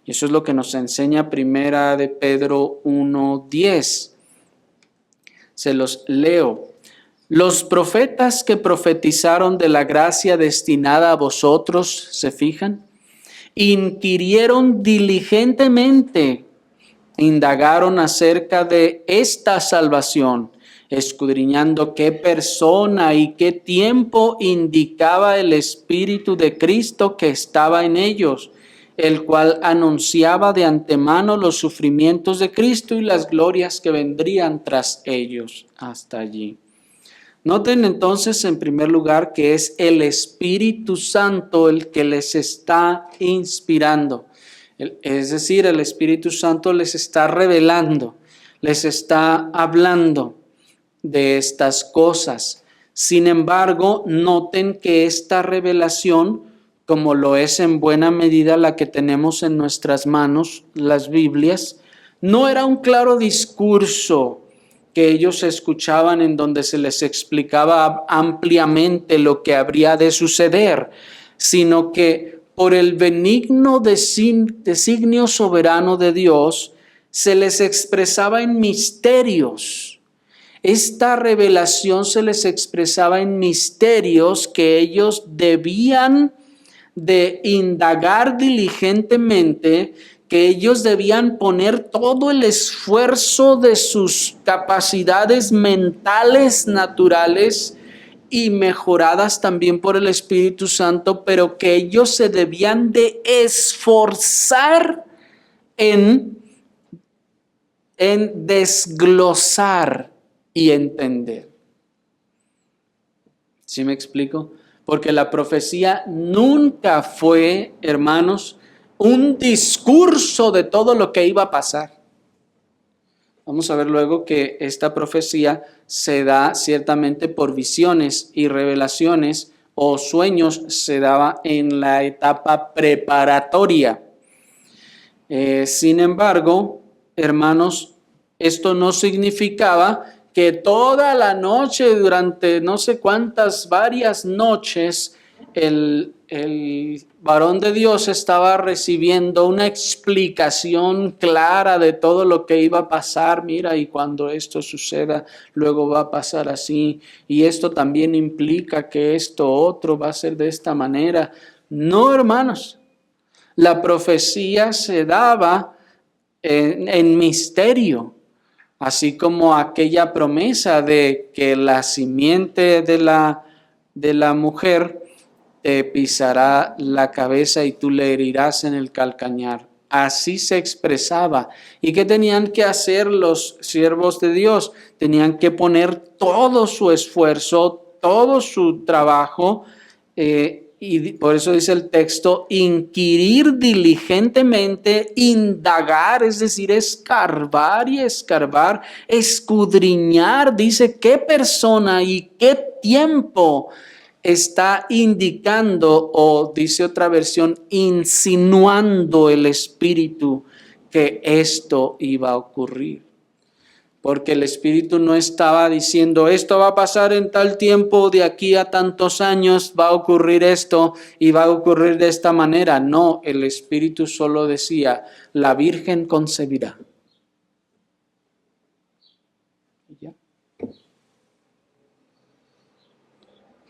Y eso es lo que nos enseña Primera de Pedro 1:10. Se los leo. Los profetas que profetizaron de la gracia destinada a vosotros, ¿se fijan? Inquirieron diligentemente, indagaron acerca de esta salvación, escudriñando qué persona y qué tiempo indicaba el Espíritu de Cristo que estaba en ellos, el cual anunciaba de antemano los sufrimientos de Cristo y las glorias que vendrían tras ellos. Hasta allí. Noten entonces en primer lugar que es el Espíritu Santo el que les está inspirando. Es decir, el Espíritu Santo les está revelando, les está hablando de estas cosas. Sin embargo, noten que esta revelación, como lo es en buena medida la que tenemos en nuestras manos, las Biblias, no era un claro discurso que ellos escuchaban en donde se les explicaba ampliamente lo que habría de suceder, sino que por el benigno designio soberano de Dios se les expresaba en misterios. Esta revelación se les expresaba en misterios que ellos debían de indagar diligentemente, que ellos debían poner todo el esfuerzo de sus capacidades mentales naturales y mejoradas también por el Espíritu Santo, pero que ellos se debían de esforzar en desglosar y entender. ¿Sí me explico? Porque la profecía nunca fue, hermanos, un discurso de todo lo que iba a pasar. Vamos a ver luego que esta profecía se da ciertamente por visiones y revelaciones o sueños, se daba en la etapa preparatoria. Sin embargo, hermanos, esto no significaba que toda la noche, durante no sé cuántas, varias noches, el varón de Dios estaba recibiendo una explicación clara de todo lo que iba a pasar. Mira, y cuando esto suceda, luego va a pasar así, y esto también implica que esto otro va a ser de esta manera. No, hermanos, la profecía se daba en misterio. Así como aquella promesa de que la simiente de la mujer te pisará la cabeza y tú le herirás en el calcañar. Así se expresaba. ¿Y qué tenían que hacer los siervos de Dios? Tenían que poner todo su esfuerzo, todo su trabajo, y por eso dice el texto, inquirir diligentemente, indagar, es decir, escarbar y escarbar, escudriñar, dice qué persona y qué tiempo está indicando, o dice otra versión, insinuando el Espíritu que esto iba a ocurrir. Porque el Espíritu no estaba diciendo, esto va a pasar en tal tiempo, de aquí a tantos años va a ocurrir esto y va a ocurrir de esta manera. No, el Espíritu solo decía, la Virgen concebirá. ¿Ya?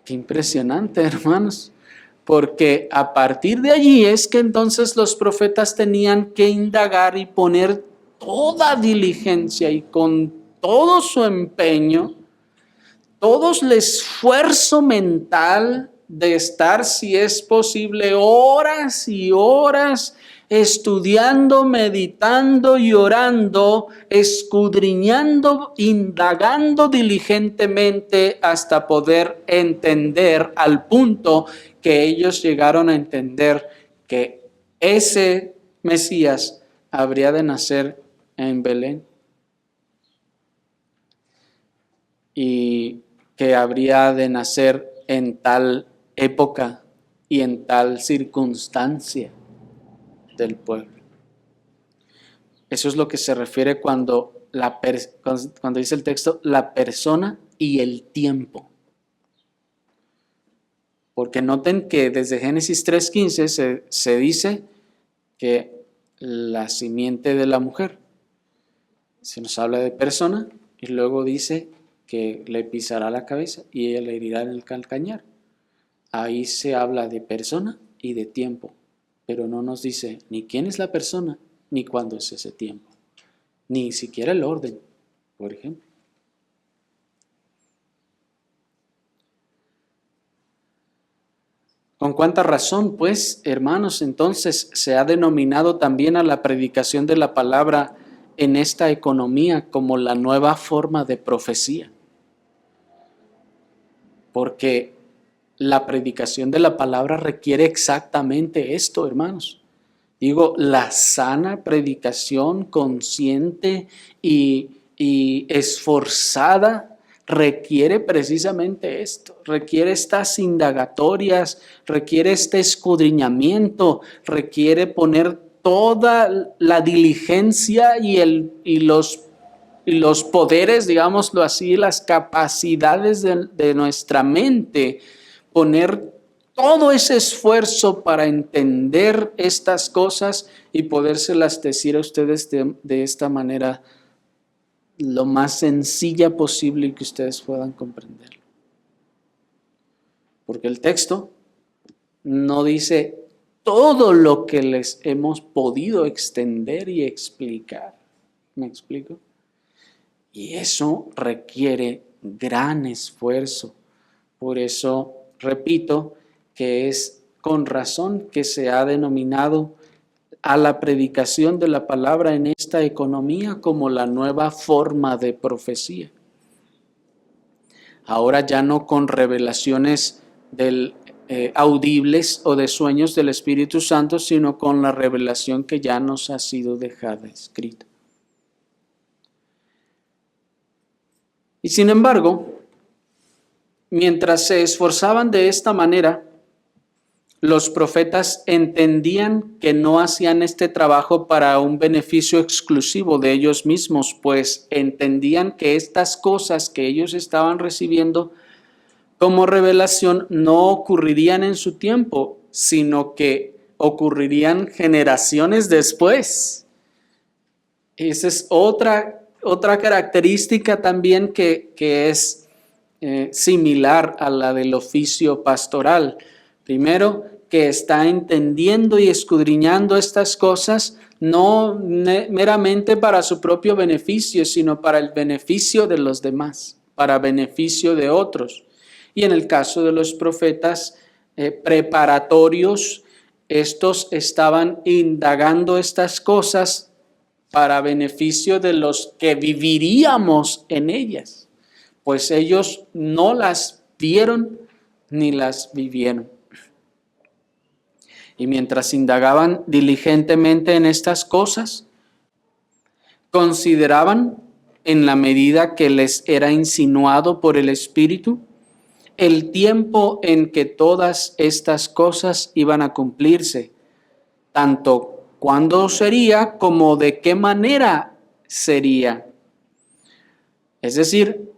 Qué impresionante, hermanos. Porque a partir de allí es que entonces los profetas tenían que indagar y poner toda diligencia y con todo su empeño, todo el esfuerzo mental de estar, si es posible, horas y horas estudiando, meditando y orando, escudriñando, indagando diligentemente hasta poder entender al punto que ellos llegaron a entender que ese Mesías habría de nacer en Belén y que habría de nacer en tal época y en tal circunstancia del pueblo. Eso es lo que se refiere cuando dice el texto la persona y el tiempo. Porque noten que desde Génesis 3:15 se dice que la simiente de la mujer, se nos habla de persona y luego dice que le pisará la cabeza y ella le herirá en el calcañar. Ahí se habla de persona y de tiempo, pero no nos dice ni quién es la persona ni cuándo es ese tiempo, ni siquiera el orden, por ejemplo. ¿Con cuánta razón, pues, hermanos, entonces se ha denominado también a la predicación de la palabra en esta economía como la nueva forma de profecía? Porque la predicación de la palabra requiere exactamente esto, hermanos. Digo, la sana predicación consciente y esforzada requiere precisamente esto, requiere estas indagatorias, requiere este escudriñamiento, requiere poner toda la diligencia y los poderes, digámoslo así, las capacidades de nuestra mente, poner todo ese esfuerzo para entender estas cosas y podérselas decir a ustedes de esta manera lo más sencilla posible y que ustedes puedan comprenderlo. Porque el texto no dice todo lo que les hemos podido extender y explicar. ¿Me explico? Y eso requiere gran esfuerzo. Por eso, repito, que es con razón que se ha denominado a la predicación de la palabra en esta economía como la nueva forma de profecía. Ahora ya no con revelaciones audibles o de sueños del Espíritu Santo, sino con la revelación que ya nos ha sido dejada escrita. Y sin embargo, mientras se esforzaban de esta manera, los profetas entendían que no hacían este trabajo para un beneficio exclusivo de ellos mismos, pues entendían que estas cosas que ellos estaban recibiendo como revelación no ocurrirían en su tiempo, sino que ocurrirían generaciones después. Esa es otra característica también que es similar a la del oficio pastoral. Primero, que está entendiendo y escudriñando estas cosas no meramente para su propio beneficio, sino para el beneficio de los demás, para beneficio de otros. Y en el caso de los profetas preparatorios, estos estaban indagando estas cosas para beneficio de los que viviríamos en ellas, pues ellos no las vieron ni las vivieron. Y mientras indagaban diligentemente en estas cosas, consideraban, en la medida que les era insinuado por el Espíritu, el tiempo en que todas estas cosas iban a cumplirse, tanto cuándo sería como de qué manera sería. Es decir,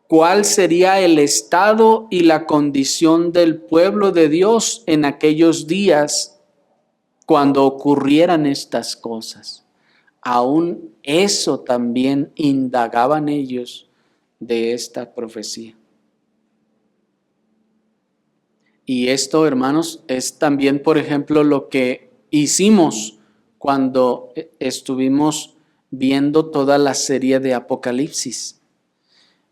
cuál sería el estado y la condición del pueblo de Dios en aquellos días cuando ocurrieran estas cosas. Aún eso también indagaban ellos de esta profecía. Y esto, hermanos, es también, por ejemplo, lo que hicimos cuando estuvimos viendo toda la serie de Apocalipsis.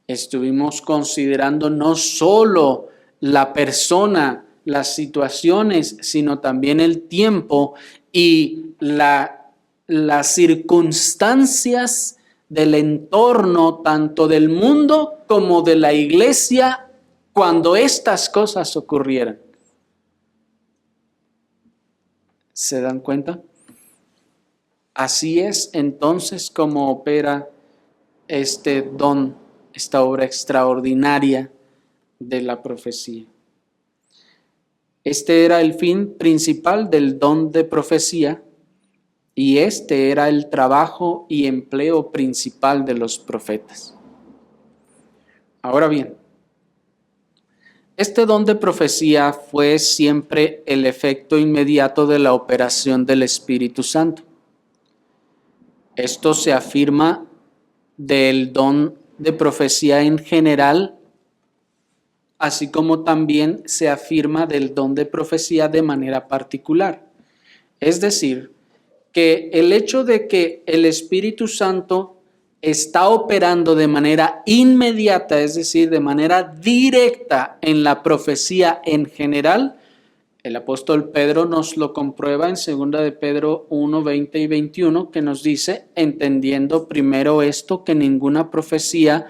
Estuvimos considerando no solo la persona, las situaciones, sino también el tiempo y las circunstancias del entorno, tanto del mundo como de la iglesia, cuando estas cosas ocurrieran. ¿Se dan cuenta? Así es entonces como opera este don, esta obra extraordinaria de la profecía. Este era el fin principal del don de profecía y este era el trabajo y empleo principal de los profetas. Ahora bien, este don de profecía fue siempre el efecto inmediato de la operación del Espíritu Santo. Esto se afirma del don de profecía en general, así como también se afirma del don de profecía de manera particular. Es decir, que el hecho de que el Espíritu Santo está operando de manera inmediata, es decir, de manera directa en la profecía en general, El apóstol Pedro nos lo comprueba en 2 de Pedro 1, 20 y 21, que nos dice, entendiendo primero esto, que ninguna profecía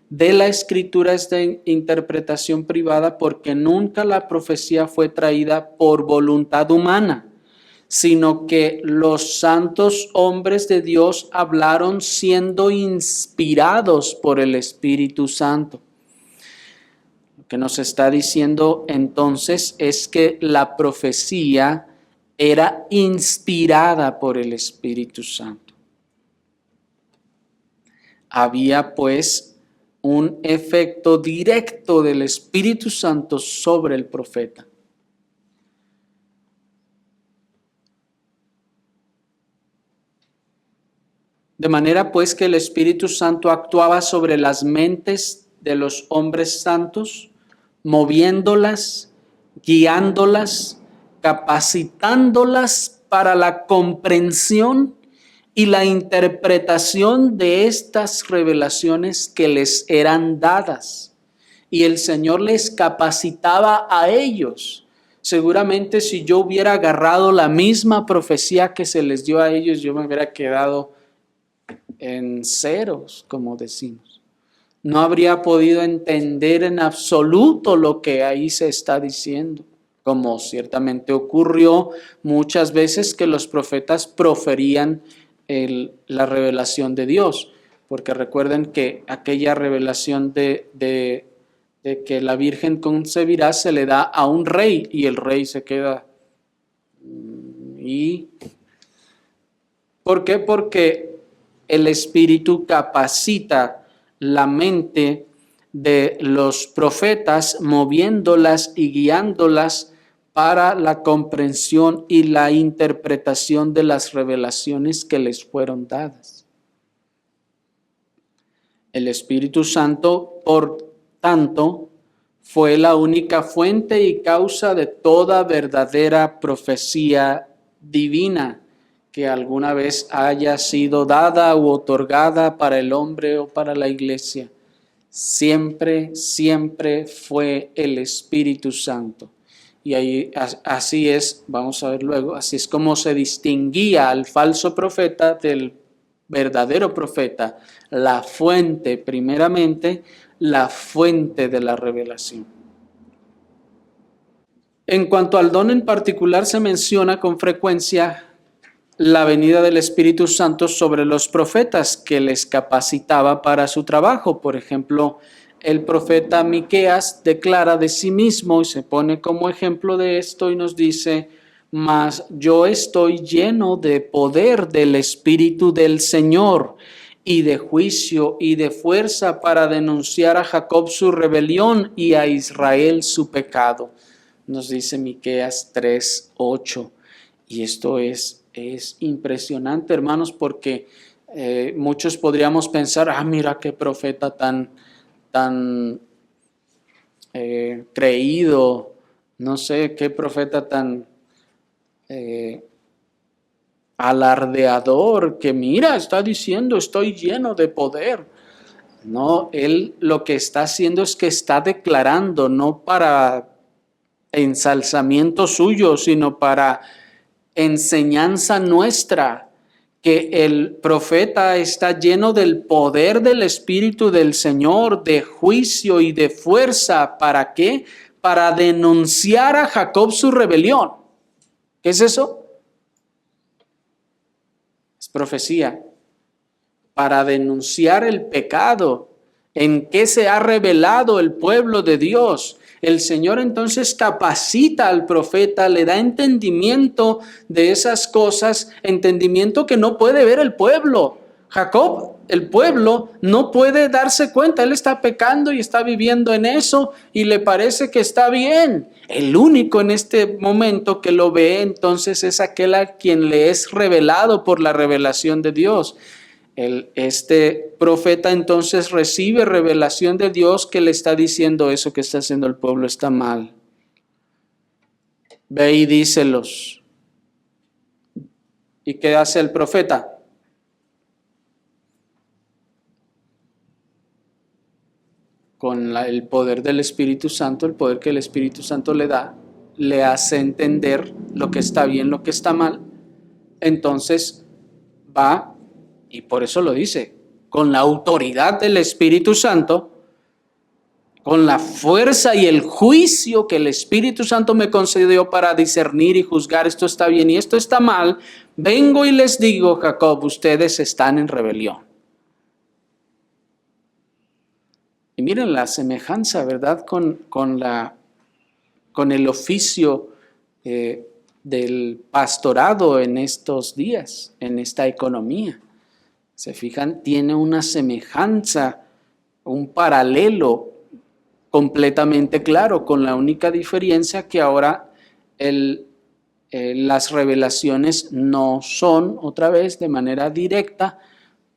de la Escritura es de interpretación privada, porque nunca la profecía fue traída por voluntad humana, sino que los santos hombres de Dios hablaron siendo inspirados por el Espíritu Santo. Lo que nos está diciendo entonces es que la profecía era inspirada por el Espíritu Santo. Había pues un efecto directo del Espíritu Santo sobre el profeta. De manera pues que el Espíritu Santo actuaba sobre las mentes de los hombres santos, moviéndolas, guiándolas, capacitándolas para la comprensión y la interpretación de estas revelaciones que les eran dadas. Y el Señor les capacitaba a ellos. Seguramente si yo hubiera agarrado la misma profecía que se les dio a ellos, yo me hubiera quedado en ceros, como decimos. No habría podido entender en absoluto lo que ahí se está diciendo, como ciertamente ocurrió muchas veces que los profetas proferían la revelación de Dios, porque recuerden que aquella revelación de que la Virgen concebirá se le da a un rey y el rey se queda. ¿Y por qué? Porque el Espíritu capacita la mente de los profetas, moviéndolas y guiándolas para la comprensión y la interpretación de las revelaciones que les fueron dadas. El Espíritu Santo, por tanto, fue la única fuente y causa de toda verdadera profecía divina que alguna vez haya sido dada u otorgada para el hombre o para la iglesia. Siempre, siempre fue el Espíritu Santo. Y ahí, así es, vamos a ver luego, así es como se distinguía al falso profeta del verdadero profeta, la fuente, primeramente, la fuente de la revelación. En cuanto al don en particular, se menciona con frecuencia la venida del Espíritu Santo sobre los profetas que les capacitaba para su trabajo. Por ejemplo, el profeta Miqueas declara de sí mismo y se pone como ejemplo de esto y nos dice: mas yo estoy lleno de poder del Espíritu del Señor y de juicio y de fuerza para denunciar a Jacob su rebelión y a Israel su pecado. Nos dice Miqueas 3:8. Y esto es impresionante, hermanos, porque muchos podríamos pensar, mira qué profeta tan creído, no sé, qué profeta tan alardeador, que mira, está diciendo, estoy lleno de poder. No, él lo que está haciendo es que está declarando, no para ensalzamiento suyo, sino para enseñanza nuestra, que el profeta está lleno del poder del Espíritu del Señor, de juicio y de fuerza. ¿Para qué? Para denunciar a Jacob su rebelión. ¿Qué es eso? Es profecía. Para denunciar el pecado en que se ha revelado el pueblo de Dios. El Señor entonces capacita al profeta, le da entendimiento de esas cosas, entendimiento que no puede ver el pueblo. Jacob, el pueblo, no puede darse cuenta, él está pecando y está viviendo en eso y le parece que está bien. El único en este momento que lo ve entonces es aquel a quien le es revelado por la revelación de Dios. Este profeta entonces recibe revelación de Dios que le está diciendo: eso que está haciendo el pueblo está mal. Ve y díselos. ¿Y qué hace el profeta? Con el poder del Espíritu Santo, el poder que el Espíritu Santo le da, le hace entender lo que está bien, lo que está mal, entonces va, y por eso lo dice, con la autoridad del Espíritu Santo, con la fuerza y el juicio que el Espíritu Santo me concedió para discernir y juzgar esto está bien y esto está mal, vengo y les digo, Jacob, ustedes están en rebelión. Y miren la semejanza, ¿verdad? Con el oficio del pastorado en estos días, en esta economía. Se fijan, tiene una semejanza, un paralelo completamente claro, con la única diferencia que ahora las revelaciones no son otra vez de manera directa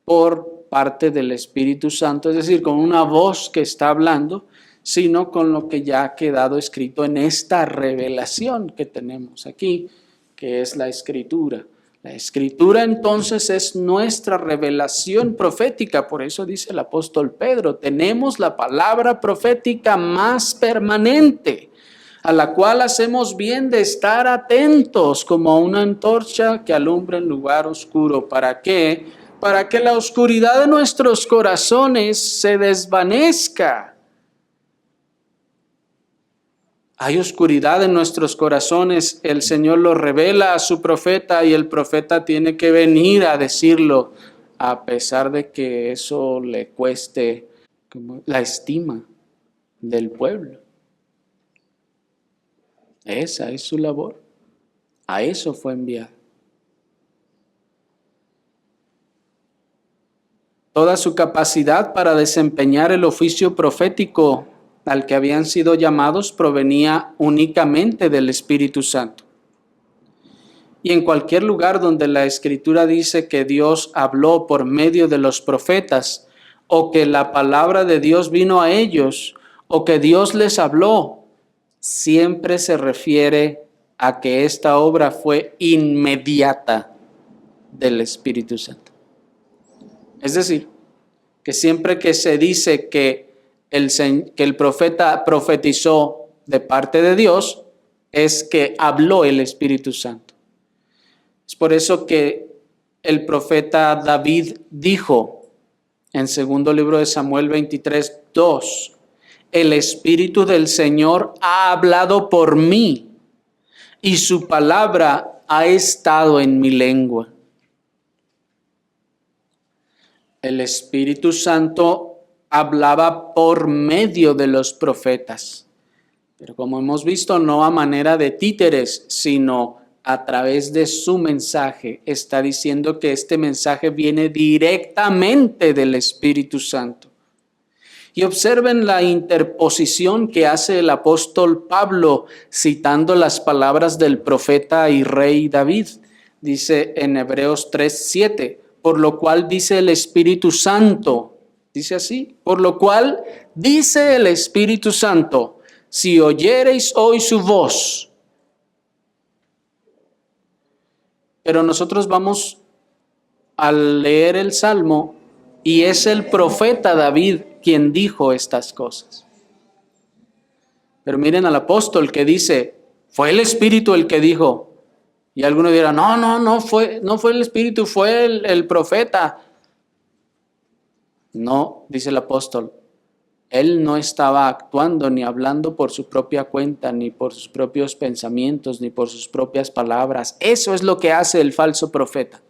por parte del Espíritu Santo, es decir, con una voz que está hablando, sino con lo que ya ha quedado escrito en esta revelación que tenemos aquí, que es la Escritura. La Escritura entonces es nuestra revelación profética, por eso dice el apóstol Pedro, tenemos la palabra profética más permanente, a la cual hacemos bien de estar atentos como una antorcha que alumbra en lugar oscuro. ¿Para qué? Para que la oscuridad de nuestros corazones se desvanezca. Hay oscuridad en nuestros corazones, el Señor lo revela a su profeta y el profeta tiene que venir a decirlo, a pesar de que eso le cueste la estima del pueblo. Esa es su labor, a eso fue enviado. Toda su capacidad para desempeñar el oficio profético al que habían sido llamados provenía únicamente del Espíritu Santo. Y en cualquier lugar donde la Escritura dice que Dios habló por medio de los profetas, o que la palabra de Dios vino a ellos, o que Dios les habló, siempre se refiere a que esta obra fue inmediata del Espíritu Santo. Es decir, que siempre que se dice que el profeta profetizó de parte de Dios, es que habló el Espíritu Santo. Es por eso que el profeta David dijo en segundo libro de Samuel 23:2, el Espíritu del Señor ha hablado por mí y su palabra ha estado en mi lengua. El Espíritu Santo hablaba por medio de los profetas, pero como hemos visto, no a manera de títeres, sino a través de su mensaje. Está diciendo que este mensaje viene directamente del Espíritu Santo. Y observen la interposición que hace el apóstol Pablo citando las palabras del profeta y rey David. Dice en Hebreos 3:7, por lo cual dice el Espíritu Santo, dice así, por lo cual dice el Espíritu Santo, si oyereis hoy su voz. Pero nosotros vamos a leer el Salmo y es el profeta David quien dijo estas cosas. Pero miren al apóstol que dice, fue el Espíritu el que dijo. Y algunos dirán, no fue el Espíritu, fue el profeta. No, dice el apóstol, él no estaba actuando ni hablando por su propia cuenta, ni por sus propios pensamientos, ni por sus propias palabras. Eso es lo que hace el falso profeta.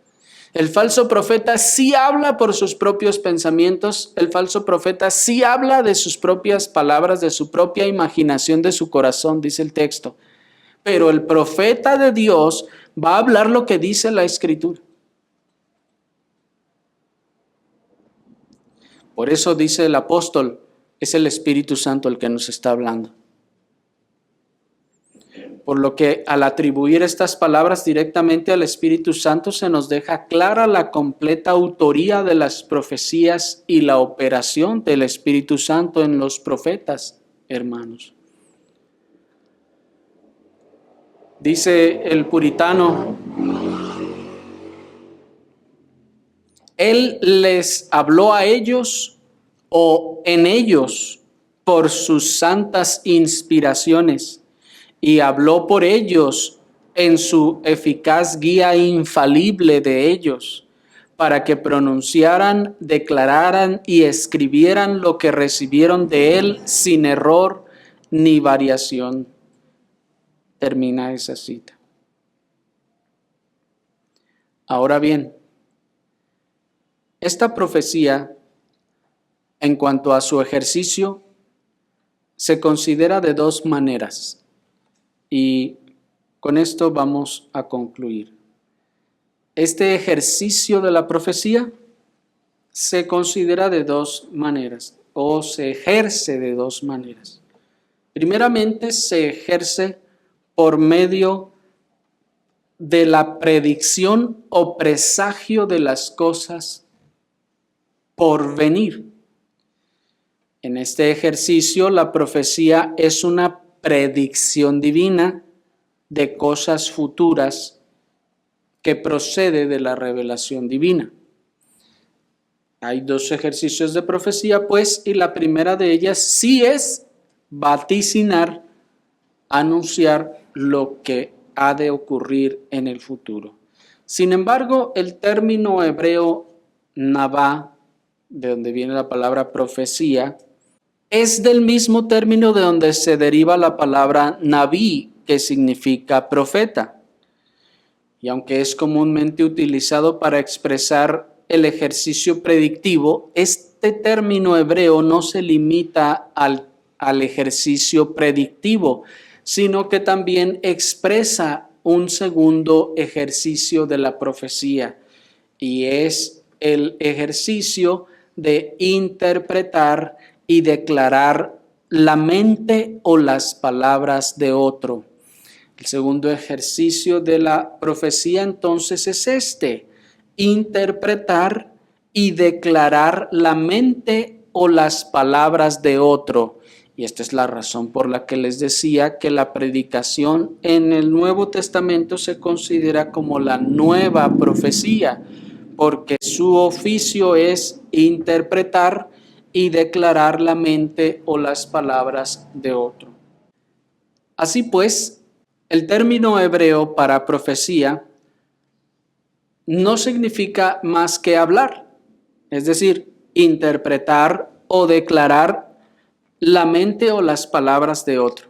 El falso profeta sí habla por sus propios pensamientos, el falso profeta sí habla de sus propias palabras, de su propia imaginación, de su corazón, dice el texto. Pero el profeta de Dios va a hablar lo que dice la Escritura. Por eso dice el apóstol, es el Espíritu Santo el que nos está hablando. Por lo que al atribuir estas palabras directamente al Espíritu Santo se nos deja clara la completa autoría de las profecías y la operación del Espíritu Santo en los profetas, hermanos. Dice el puritano, Él les habló a ellos o en ellos por sus santas inspiraciones y habló por ellos en su eficaz guía infalible de ellos, para que pronunciaran, declararan y escribieran lo que recibieron de él sin error ni variación. Termina esa cita. Ahora bien, esta profecía, en cuanto a su ejercicio, se considera de dos maneras. Y con esto vamos a concluir. Este ejercicio de la profecía se considera de dos maneras, o se ejerce de dos maneras. Primeramente, se ejerce por medio de la predicción o presagio de las cosas por venir. En este ejercicio, la profecía es una predicción divina de cosas futuras que procede de la revelación divina. Hay dos ejercicios de profecía, pues, y la primera de ellas sí es vaticinar, anunciar lo que ha de ocurrir en el futuro. Sin embargo, el término hebreo nabá, de donde viene la palabra profecía, es del mismo término de donde se deriva la palabra nabí, que significa profeta. Y aunque es comúnmente utilizado para expresar el ejercicio predictivo, este término hebreo no se limita al ejercicio predictivo, sino que también expresa un segundo ejercicio de la profecía, y es el ejercicio de interpretar y declarar la mente o las palabras de otro. El segundo ejercicio de la profecía entonces es interpretar y declarar la mente o las palabras de otro. Y esta es la razón por la que les decía que la predicación en el Nuevo Testamento se considera como la nueva profecía, porque su oficio es interpretar y declarar la mente o las palabras de otro. Así pues, el término hebreo para profecía no significa más que hablar, es decir, interpretar o declarar la mente o las palabras de otro.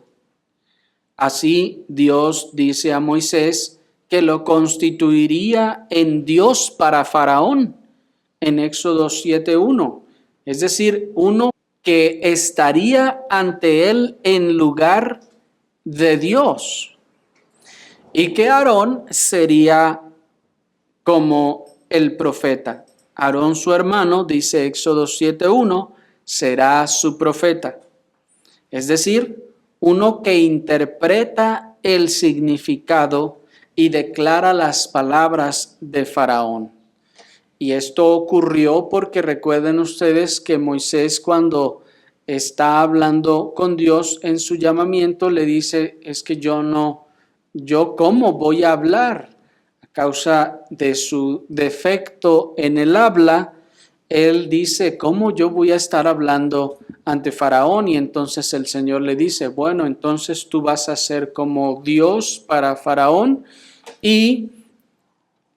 Así, Dios dice a Moisés que lo constituiría en Dios para Faraón en Éxodo 7:1, es decir, uno que estaría ante él en lugar de Dios, y que Aarón sería como el profeta. Aarón, su hermano, dice Éxodo 7:1, será su profeta. Es decir, uno que interpreta el significado y declara las palabras de Faraón. Y esto ocurrió porque recuerden ustedes que Moisés, cuando está hablando con Dios en su llamamiento, le dice, es que yo ¿cómo voy a hablar? A causa de su defecto en el habla, él dice, ¿cómo yo voy a estar hablando ante Faraón? Y entonces el Señor le dice, bueno, entonces tú vas a ser como Dios para Faraón y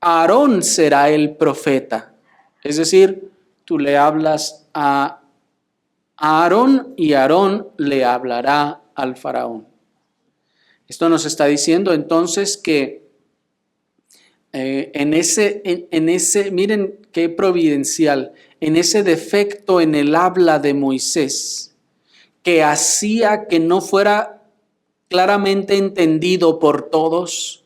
Aarón será el profeta. Es decir, tú le hablas a Aarón y Aarón le hablará al Faraón. Esto nos está diciendo entonces que miren qué providencial, en ese defecto en el habla de Moisés, que hacía que no fuera claramente entendido por todos,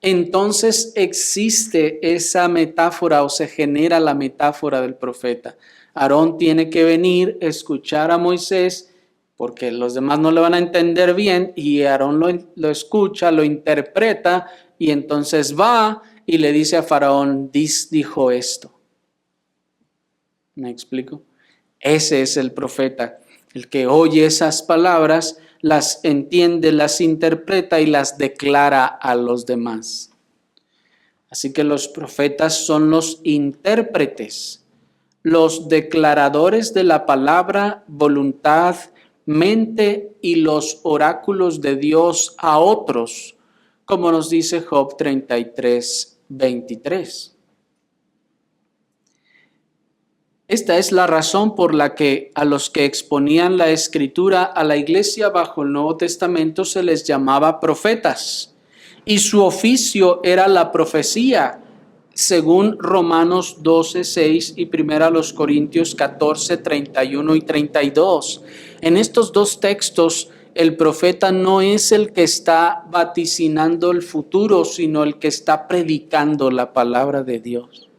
entonces existe esa metáfora o se genera la metáfora del profeta. Aarón tiene que venir, escuchar a Moisés, porque los demás no le van a entender bien, y Aarón lo escucha, lo interpreta, y entonces va y le dice a Faraón, dijo esto. ¿Me explico? Ese es el profeta, el que oye esas palabras, las entiende, las interpreta y las declara a los demás. Así que los profetas son los intérpretes, los declaradores de la palabra, voluntad, mente y los oráculos de Dios a otros, como nos dice Job 33:23. Esta es la razón por la que a los que exponían la Escritura a la iglesia bajo el Nuevo Testamento se les llamaba profetas, y su oficio era la profecía, según Romanos 12:6 y 1 Corintios 14:31 y 32. En estos dos textos, el profeta no es el que está vaticinando el futuro, sino el que está predicando la palabra de Dios.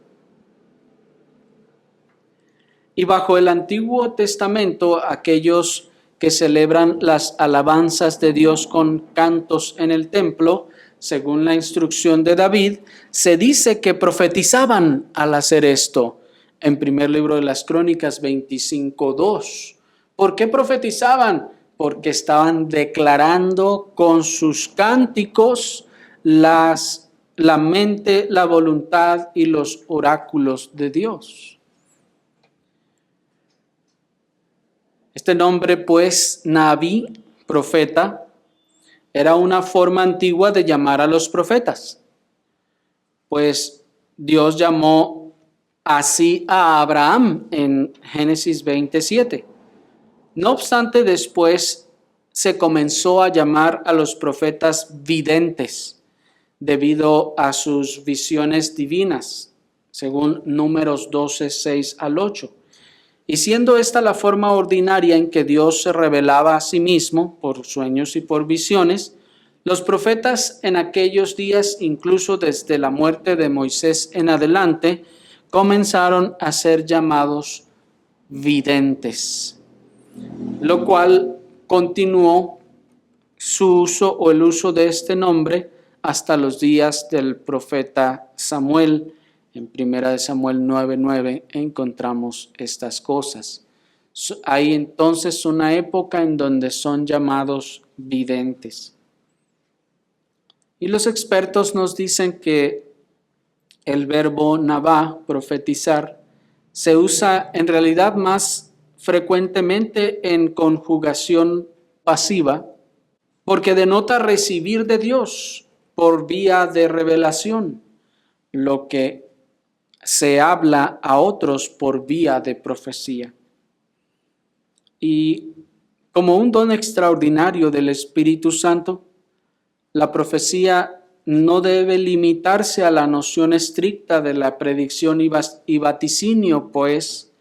Y bajo el Antiguo Testamento, aquellos que celebran las alabanzas de Dios con cantos en el templo, según la instrucción de David, se dice que profetizaban al hacer esto. En primer libro de las Crónicas 25:2. ¿Por qué profetizaban? Porque estaban declarando con sus cánticos la mente, la voluntad y los oráculos de Dios. Este nombre, pues, Naví, profeta, era una forma antigua de llamar a los profetas, pues Dios llamó así a Abraham en Génesis 27. No obstante, después se comenzó a llamar a los profetas videntes, debido a sus visiones divinas, según Números 12:6-8. Y siendo esta la forma ordinaria en que Dios se revelaba a sí mismo por sueños y por visiones, los profetas en aquellos días, incluso desde la muerte de Moisés en adelante, comenzaron a ser llamados videntes, lo cual continuó su uso o el uso de este nombre hasta los días del profeta Samuel. En 1 Samuel 9:9 encontramos estas cosas. Hay entonces una época en donde son llamados videntes. Y los expertos nos dicen que el verbo nabá, profetizar, se usa en realidad más frecuentemente en conjugación pasiva, porque denota recibir de Dios por vía de revelación, lo que se habla a otros por vía de profecía. Y como un don extraordinario del Espíritu Santo, la profecía no debe limitarse a la noción estricta de la predicción y vaticinio, pues,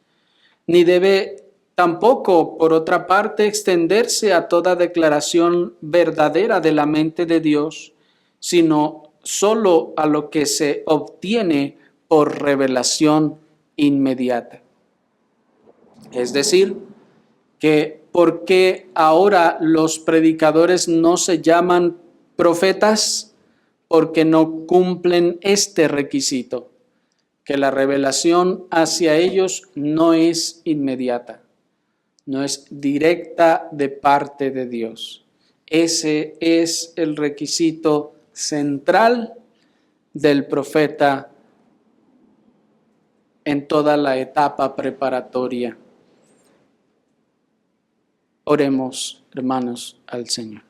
ni debe tampoco, por otra parte, extenderse a toda declaración verdadera de la mente de Dios, sino solo a lo que se obtiene por revelación inmediata. Es decir, que ¿por qué ahora los predicadores no se llaman profetas? Porque no cumplen este requisito, que la revelación hacia ellos no es inmediata, no es directa de parte de Dios. Ese es el requisito central del profeta en toda la etapa preparatoria. Oremos, hermanos, al Señor.